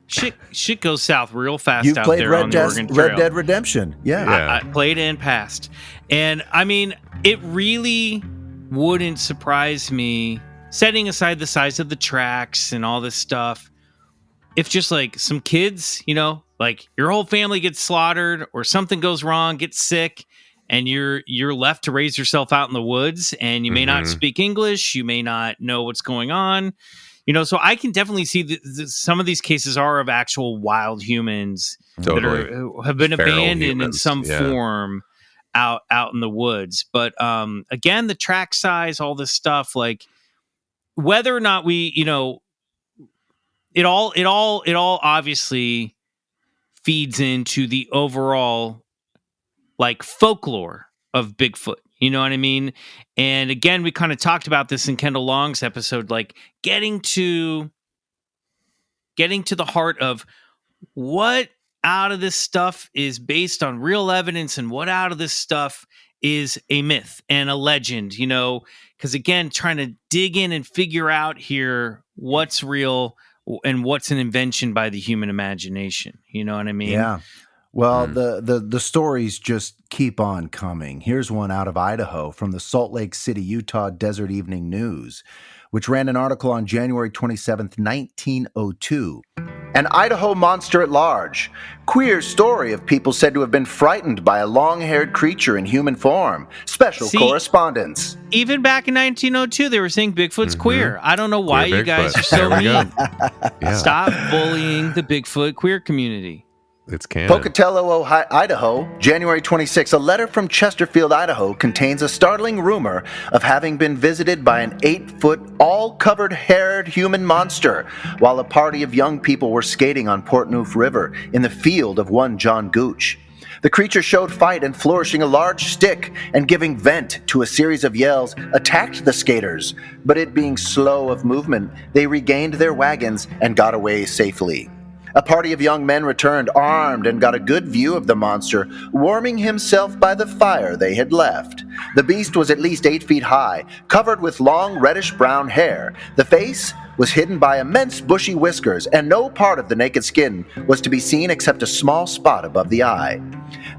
Shit goes south real fast You've out played there on the Oregon Trail. Red Dead Redemption. Yeah. I played and passed. And I mean, it really wouldn't surprise me, setting aside the size of the tracks and all this stuff, if just like some kids, like your whole family gets slaughtered or something goes wrong, gets sick, and you're left to raise yourself out in the woods, and you may not speak English, you may not know what's going on. So I can definitely see that some of these cases are of actual wild humans that have been Feral abandoned in humans, some yeah. form out in the woods. But again, the track size, all this stuff, like whether or not we, it all obviously feeds into the overall like folklore of Bigfoot. You know what I mean? And again, we kind of talked about this in Kendall Long's episode, like getting to the heart of what out of this stuff is based on real evidence and what out of this stuff is a myth and a legend, because again, trying to dig in and figure out here what's real and what's an invention by the human imagination. You know what I mean? Yeah. Well, the stories just keep on coming. Here's one out of Idaho from the Salt Lake City, Utah Desert Evening News, which ran an article on January 27th, 1902. An Idaho monster at large. Queer story of people said to have been frightened by a long-haired creature in human form. Special correspondence. Even back in 1902, they were saying Bigfoot's queer. I don't know why Queer you guys Bigfoot. are so There we go. mean. Yeah. Stop bullying the Bigfoot queer community. It's canon. Pocatello, Idaho, January 26. A letter from Chesterfield, Idaho contains a startling rumor of having been visited by an 8-foot, all-covered haired human monster while a party of young people were skating on Portneuf River in the field of one John Gooch. The creature showed fight and flourishing a large stick and giving vent to a series of yells attacked the skaters, but it being slow of movement, they regained their wagons and got away safely. A party of young men returned armed and got a good view of the monster, warming himself by the fire they had left. The beast was at least 8 feet high, covered with long reddish-brown hair. The face was hidden by immense bushy whiskers, and no part of the naked skin was to be seen except a small spot above the eye.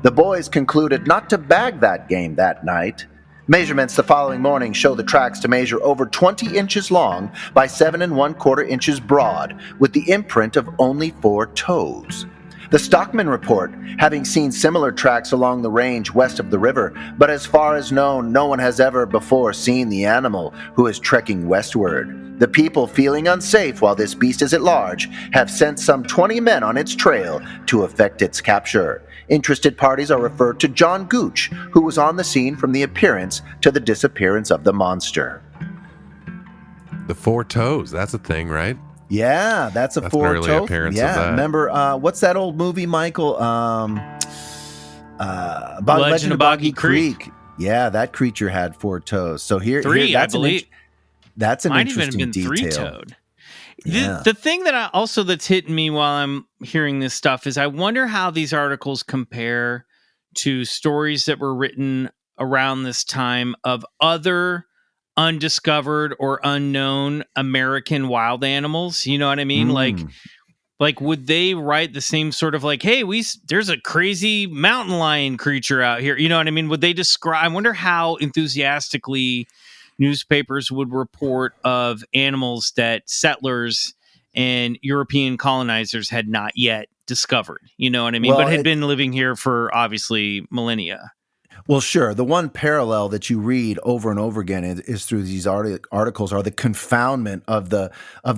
The boys concluded not to bag that game that night. Measurements the following morning show the tracks to measure over 20 inches long by 7 1/4 inches broad, with the imprint of only 4 toes. The Stockman report, having seen similar tracks along the range west of the river, but as far as known, no one has ever before seen the animal who is trekking westward. The people, feeling unsafe while this beast is at large, have sent some 20 men on its trail to effect its capture. Interested parties are referred to John Gooch, who was on the scene from the appearance to the disappearance of the monster. The 4 toes. That's a thing, right? Yeah, that's a That's an early 4-toe. appearance Yeah, of that. remember what's that old movie, Michael? Legend of Boggy Creek. Yeah, that creature had 4 toes. So here, 3, that's I believe. That's an Might even interesting have been detail. 3-toed. Yeah. The thing that that's hitting me while I'm hearing this stuff is I wonder how these articles compare to stories that were written around this time of other undiscovered or unknown American wild animals. You know what I mean? Like would they write the same sort of like, hey, there's a crazy mountain lion creature out here. You know what I mean? Would they describe? I wonder how enthusiastically newspapers would report of animals that settlers and European colonizers had not yet discovered. You know what I mean? Well, but had been living here for obviously millennia. Well, sure. The one parallel that you read over and over again is through these articles are the confoundment of the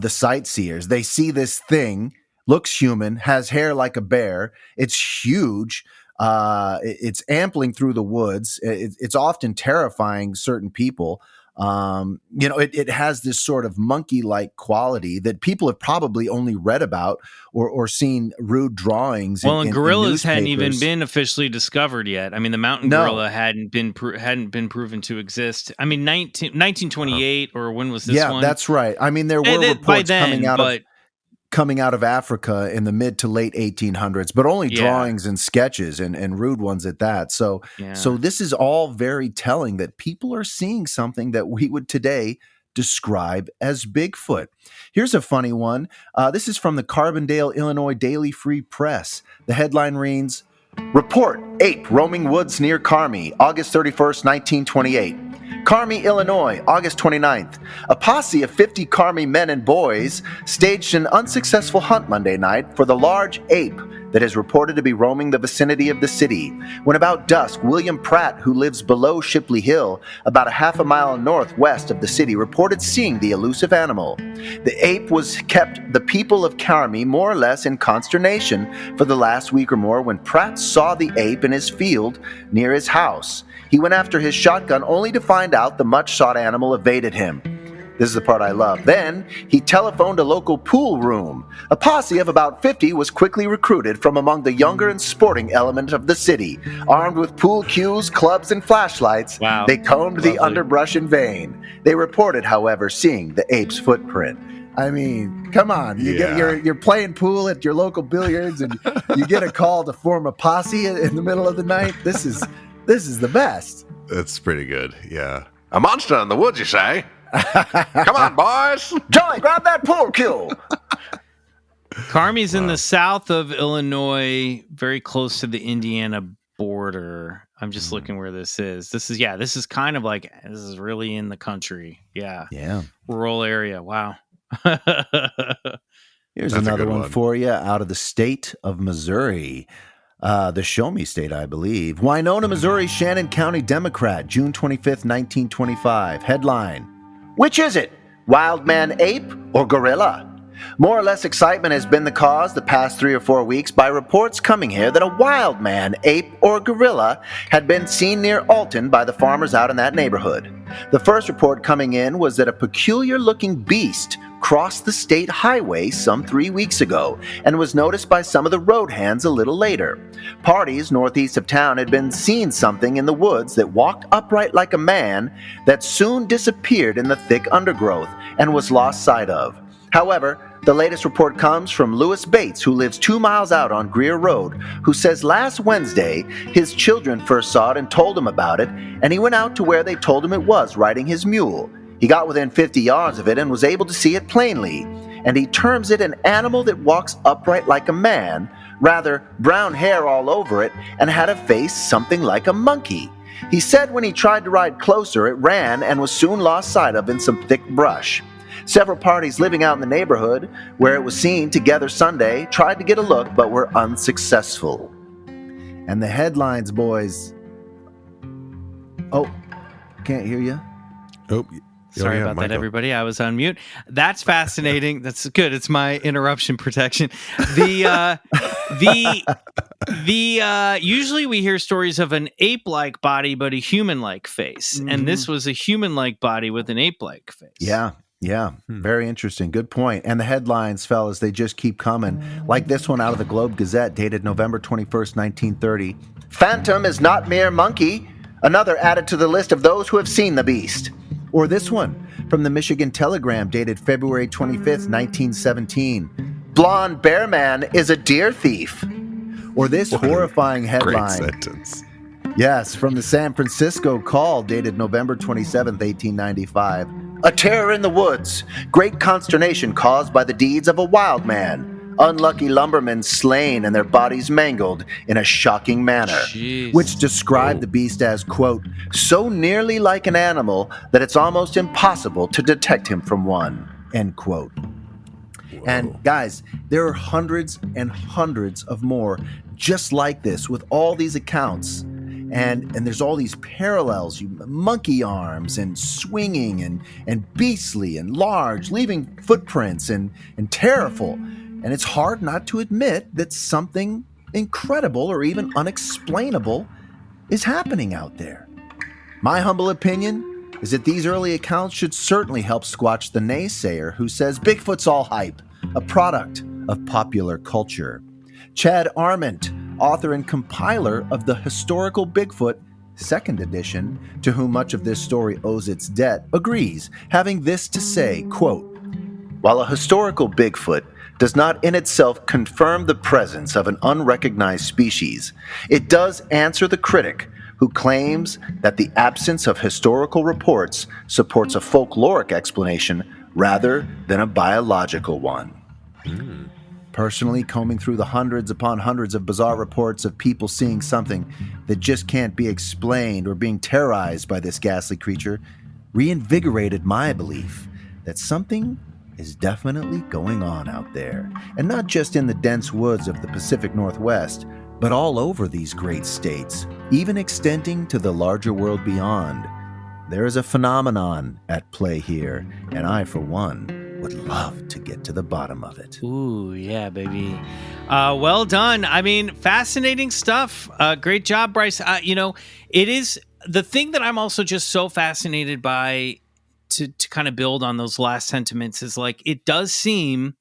sightseers. They see this thing, looks human, has hair like a bear. It's huge. It's ampling through the woods. It's often terrifying certain people. It has this sort of monkey-like quality that people have probably only read about or seen rude drawings. Well, and gorillas in hadn't even been officially discovered yet. I mean, the mountain gorilla hadn't been proven to exist. I mean, 1928 or when was this one? Yeah, that's right. I mean, there were reports coming out of Africa in the mid to late 1800s, but only drawings and sketches and rude ones at that. So this is all very telling that people are seeing something that we would today describe as Bigfoot. Here's a funny one. This is from the Carbondale, Illinois Daily Free Press. The headline reads, "Report, ape roaming woods near Carmi, August 31st, 1928. Carmi, Illinois, August 29th. A posse of 50 Carmi men and boys staged an unsuccessful hunt Monday night for the large ape that is reported to be roaming the vicinity of the city. When about dusk, William Pratt, who lives below Shipley Hill, about a half a mile northwest of the city, reported seeing the elusive animal. The ape was kept the people of Carmi more or less in consternation for the last week or more when Pratt saw the ape in his field near his house. He went after his shotgun only to find out the much-sought animal evaded him." This is the part I love. "Then he telephoned a local pool room. A posse of about 50 was quickly recruited from among the younger and sporting element of the city. Armed with pool cues, clubs, and flashlights, they combed the underbrush in vain. They reported, however, seeing the ape's footprint." I mean, come on. You're playing pool at your local billiards and you get a call to form a posse in the middle of the night. This is the best. That's pretty good. Yeah. A monster in the woods, you say? Come on, boys. Johnny, grab that pool cue. Carmi's in the south of Illinois, very close to the Indiana border. I'm just looking where this is. This is kind of like, this is really in the country. Yeah. Rural area. Wow. Here's another one for you out of the state of Missouri. The Show Me State, I believe. Winona, Missouri, Shannon County Democrat, June 25th, 1925. Headline, "Which is it, wild man ape or gorilla?" More or less excitement has been the cause the past 3 or 4 weeks by reports coming here that a wild man, ape, or gorilla had been seen near Alton by the farmers out in that neighborhood. The first report coming in was that a peculiar-looking beast crossed the state highway some 3 weeks ago and was noticed by some of the road hands a little later. Parties northeast of town had been seeing something in the woods that walked upright like a man that soon disappeared in the thick undergrowth and was lost sight of. However, the latest report comes from Lewis Bates, who lives 2 miles out on Greer Road, who says last Wednesday his children first saw it and told him about it, and he went out to where they told him it was, riding his mule. He got within 50 yards of it and was able to see it plainly, and he terms it an animal that walks upright like a man, rather brown hair all over it, and had a face something like a monkey. He said when he tried to ride closer, it ran and was soon lost sight of in some thick brush. Several parties living out in the neighborhood where it was seen together Sunday tried to get a look but were unsuccessful. And the headlines, boys. Oh, can't hear you. Oh, sorry about that, everybody. I was on mute. That's fascinating. That's good. It's my interruption protection. Usually we hear stories of an ape-like body but a human-like face, and this was a human-like body with an ape-like face. Yeah, very interesting. Good point. And the headlines, fellas, they just keep coming. Like this one out of the Globe Gazette, dated November 21st, 1930. "Phantom is not mere monkey. Another added to the list of those who have seen the beast." Or this one from the Michigan Telegram, dated February 25th, 1917. "Blonde bear man is a deer thief." Or this horrifying headline. Great sentence. Yes, from the San Francisco Call, dated November 27th, 1895. "A terror in the woods. Great consternation caused by the deeds of a wild man. Unlucky lumbermen slain and their bodies mangled in a shocking manner." Jeez. Which described the beast as, quote, "so nearly like an animal that it's almost impossible to detect him from one," end quote. Whoa. And guys, there are hundreds and hundreds of more just like this with all these accounts. And there's all these parallels, monkey arms and swinging and beastly and large, leaving footprints and terrible. And it's hard not to admit that something incredible or even unexplainable is happening out there. My humble opinion is that these early accounts should certainly help squash the naysayer who says Bigfoot's all hype, a product of popular culture. Chad Arment, author and compiler of the Historical Bigfoot, 2nd edition, to whom much of this story owes its debt, agrees, having this to say, quote, "While a historical Bigfoot does not in itself confirm the presence of an unrecognized species, it does answer the critic who claims that the absence of historical reports supports a folkloric explanation rather than a biological one." Personally, combing through the hundreds upon hundreds of bizarre reports of people seeing something that just can't be explained or being terrorized by this ghastly creature reinvigorated my belief that something is definitely going on out there, and not just in the dense woods of the Pacific Northwest, but all over these great states, even extending to the larger world beyond. There is a phenomenon at play here, and I, for one, would love to get to the bottom of it. Ooh, yeah, baby. Well done. I mean, fascinating stuff. Great job, Bryce. It is the thing that I'm also just so fascinated by to kind of build on those last sentiments is like, it does seem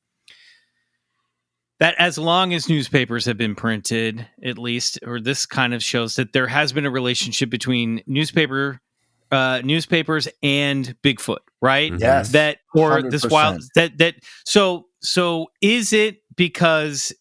that as long as newspapers have been printed, at least, or this kind of shows that there has been a relationship between newspapers and Bigfoot, right? Yes. That or 100%. this wild so is it because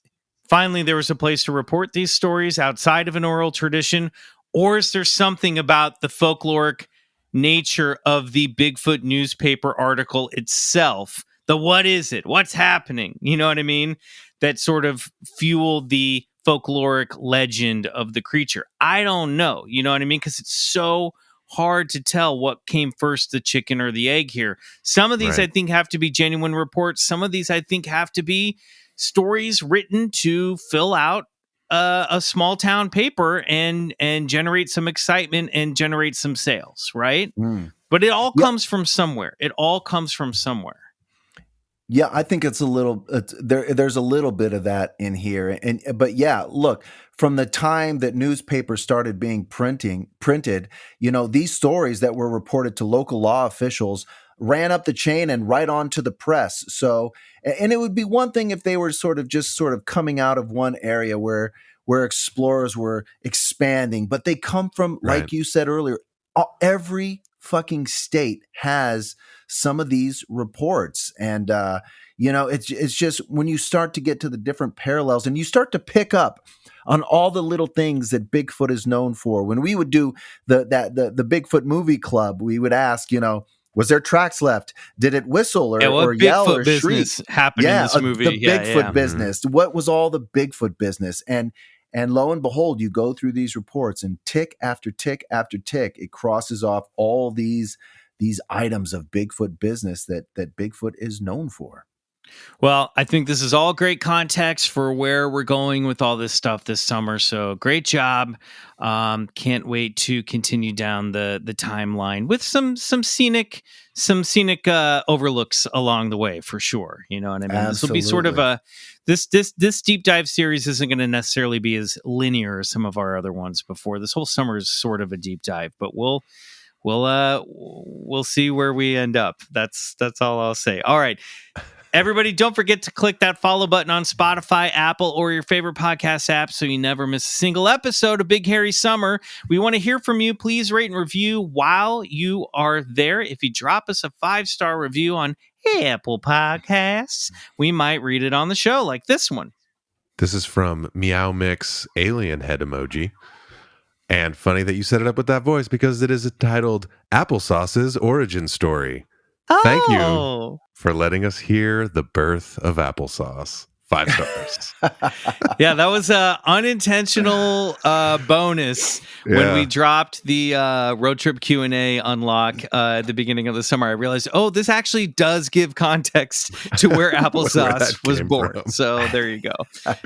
finally there was a place to report these stories outside of an oral tradition, or is there something about the folkloric nature of the Bigfoot newspaper article itself? The what is it? What's happening? You know what I mean? That sort of fueled the folkloric legend of the creature. I don't know. You know what I mean? Because it's so hard to tell what came first, the chicken or the egg here. Some of these I think have to be genuine reports. Some of these I think have to be stories written to fill out a small town paper and generate some excitement and generate some sales, right? But it all comes from somewhere. It all comes from somewhere. Yeah, I think it's a little there's a little bit of that in here, but yeah, look, from the time that newspapers started being printed, these stories that were reported to local law officials ran up the chain and right on to the press. So, and it would be one thing if they were sort of coming out of one area where explorers were expanding, but they come from, like you said earlier, every fucking state has some of these reports. And, it's just when you start to get to the different parallels and you start to pick up on all the little things that Bigfoot is known for. When we would do the Bigfoot movie club, we would ask, was there tracks left? Did it whistle or yell or shriek? Business happened in this movie? The Bigfoot business. What was all the Bigfoot business? And lo and behold, you go through these reports and tick after tick after tick, it crosses off all these items of Bigfoot business that Bigfoot is known for. Well, I think this is all great context for where we're going with all this stuff this summer. So great job. Can't wait to continue down the timeline with some scenic overlooks along the way for sure. You know what I mean? Absolutely. This will be sort of this deep dive series isn't going to necessarily be as linear as some of our other ones before. This whole summer is sort of a deep dive, but we'll see where we end up. That's all I'll say. All right. Everybody, don't forget to click that follow button on Spotify, Apple, or your favorite podcast app so you never miss a single episode of Big Hairy Summer. We want to hear from you. Please rate and review while you are there. If you drop us a 5-star review on Apple Podcasts, we might read it on the show like this one. This is from Meow Mix Alien Head Emoji. And funny that you set it up with that voice because it is titled Applesauce's Origin Story. Thank you for letting us hear the birth of applesauce. 5 stars. Yeah, that was an unintentional bonus when we dropped the road trip Q&A unlock at the beginning of the summer. I realized, this actually does give context to where applesauce was born. From. So there you go.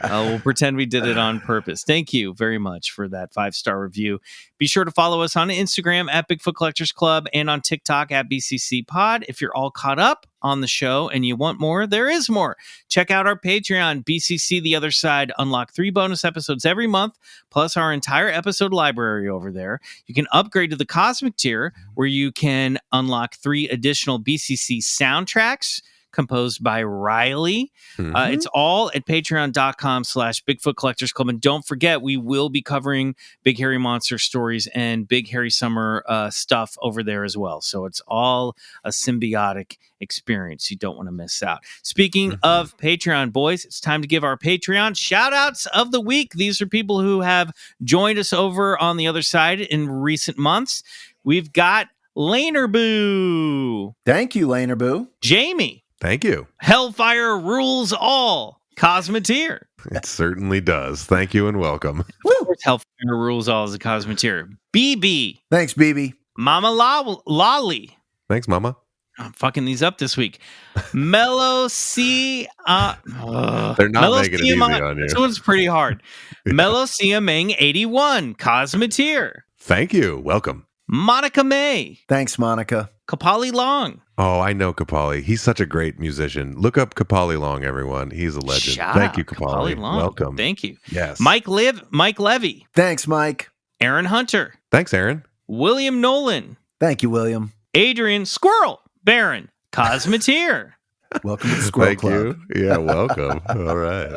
We'll pretend we did it on purpose. Thank you very much for that 5-star review. Be sure to follow us on Instagram at Bigfoot Collectors Club and on TikTok at BCC Pod. If you're all caught up on the show and you want more, there is more. Check out our Patreon, BCC The Other Side. Unlock 3 bonus episodes every month, plus our entire episode library over there. You can upgrade to the Cosmic tier, where you can unlock 3 additional BCC soundtracks composed by Riley. It's all at patreon.com/BigfootCollectorsClub. And don't forget, we will be covering Big Hairy Monster stories and Big Hairy Summer stuff over there as well. So it's all a symbiotic experience. You don't want to miss out. Speaking of Patreon, boys, it's time to give our Patreon shout outs of the week. These are people who have joined us over on the other side in recent months. We've got Laner Boo. Thank you, Laner Boo. Jamie. Thank you. Hellfire rules all. Cosmeteer. It certainly does. Thank you and welcome. Hellfire rules all as a Cosmeteer. BB. Thanks, BB. Mama Lolly. Thanks, Mama. I'm fucking these up this week. Mellow C. They're not making it easy on you. This one's pretty hard. Mellow Siamang 81. Cosmeteer. Thank you. Welcome. Monica May. Thanks, Monica. Kapali Long. Oh, I know Kapali. He's such a great musician. Look up Kapali Long, everyone. He's a legend. Thank you, Kapali. Welcome. Thank you. Yes. Mike Levy. Thanks, Mike. Aaron Hunter. Thanks, Aaron. William Nolan. Thank you, William. Adrian Squirrel. Baron. Cosmeteer. Welcome to the Squirrel Thank Club. you. Yeah, welcome. All right.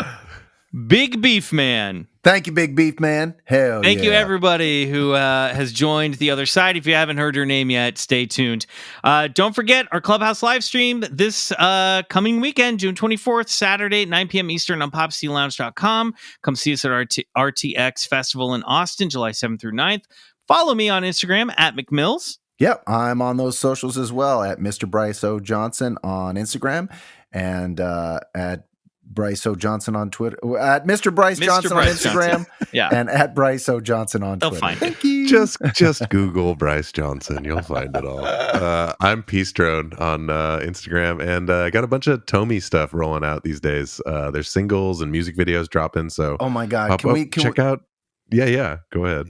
Big Beef Man. Thank you, Big Beef Man. Hell Thank yeah. you, everybody who has joined the other side. If you haven't heard your name yet, stay tuned. Don't forget our Clubhouse live stream this coming weekend, June 24th, Saturday at 9 p.m. Eastern on popclounge.com. Come see us at our RTX Festival in Austin, July 7th through 9th. Follow me on Instagram at McMills. Yep, I'm on those socials as well at Mr. Bryce O. Johnson on Instagram and at Bryce O. Johnson on Twitter, at Mr. Bryce Johnson on Instagram, Yeah. and at Bryce O. Johnson on They'll Twitter. find Thank it. you. Just Google Bryce Johnson. You'll find it all. I'm Peace Drone on Instagram, and I got a bunch of Tommy stuff rolling out these days. There's singles and music videos dropping. So Oh my God! Can we check out? Yeah. Go ahead.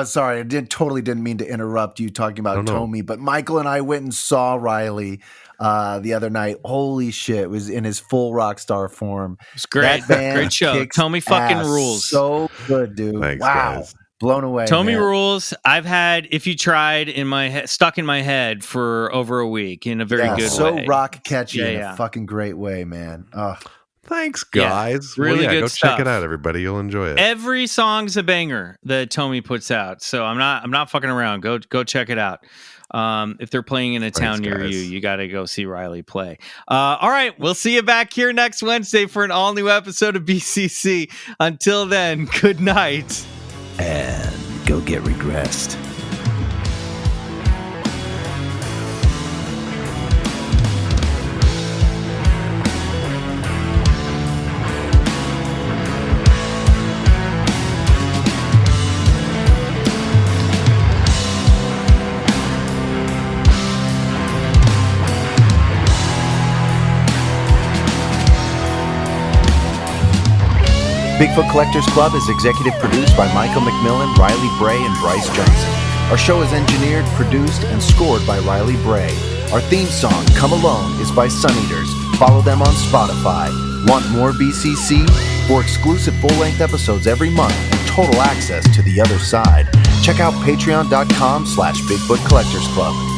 Sorry, I totally didn't mean to interrupt you talking about no. Tommy, but Michael and I went and saw Riley the other night. Holy shit, it was in his full rock star form. It's great. That band Great show. kicks Tommy fucking ass. rules. So good, dude. Thanks, wow. guys. Blown away. Tommy man. rules. I've had If You Tried in my head, stuck in my head for over a week in a very good so way. rock catchy in Yeah. a fucking great way, man. Thanks, Yeah, guys. really good go stuff. check it out, everybody. You'll enjoy it. Every song's a banger that Tommy puts out. So I'm not fucking around. Go check it out. If they're playing in a town near guys. you got to go see Riley play. All right, we'll see you back here next Wednesday for an all new episode of BCC. Until then, good night. And go get regressed. Bigfoot Collectors Club is executive produced by Michael McMillan, Riley Bray, and Bryce Johnson. Our show is engineered, produced, and scored by Riley Bray. Our theme song, Come Alone, is by Suneaters. Follow them on Spotify. Want more BCC? For exclusive full-length episodes every month and total access to the other side, check out patreon.com/BigfootCollectorsClub.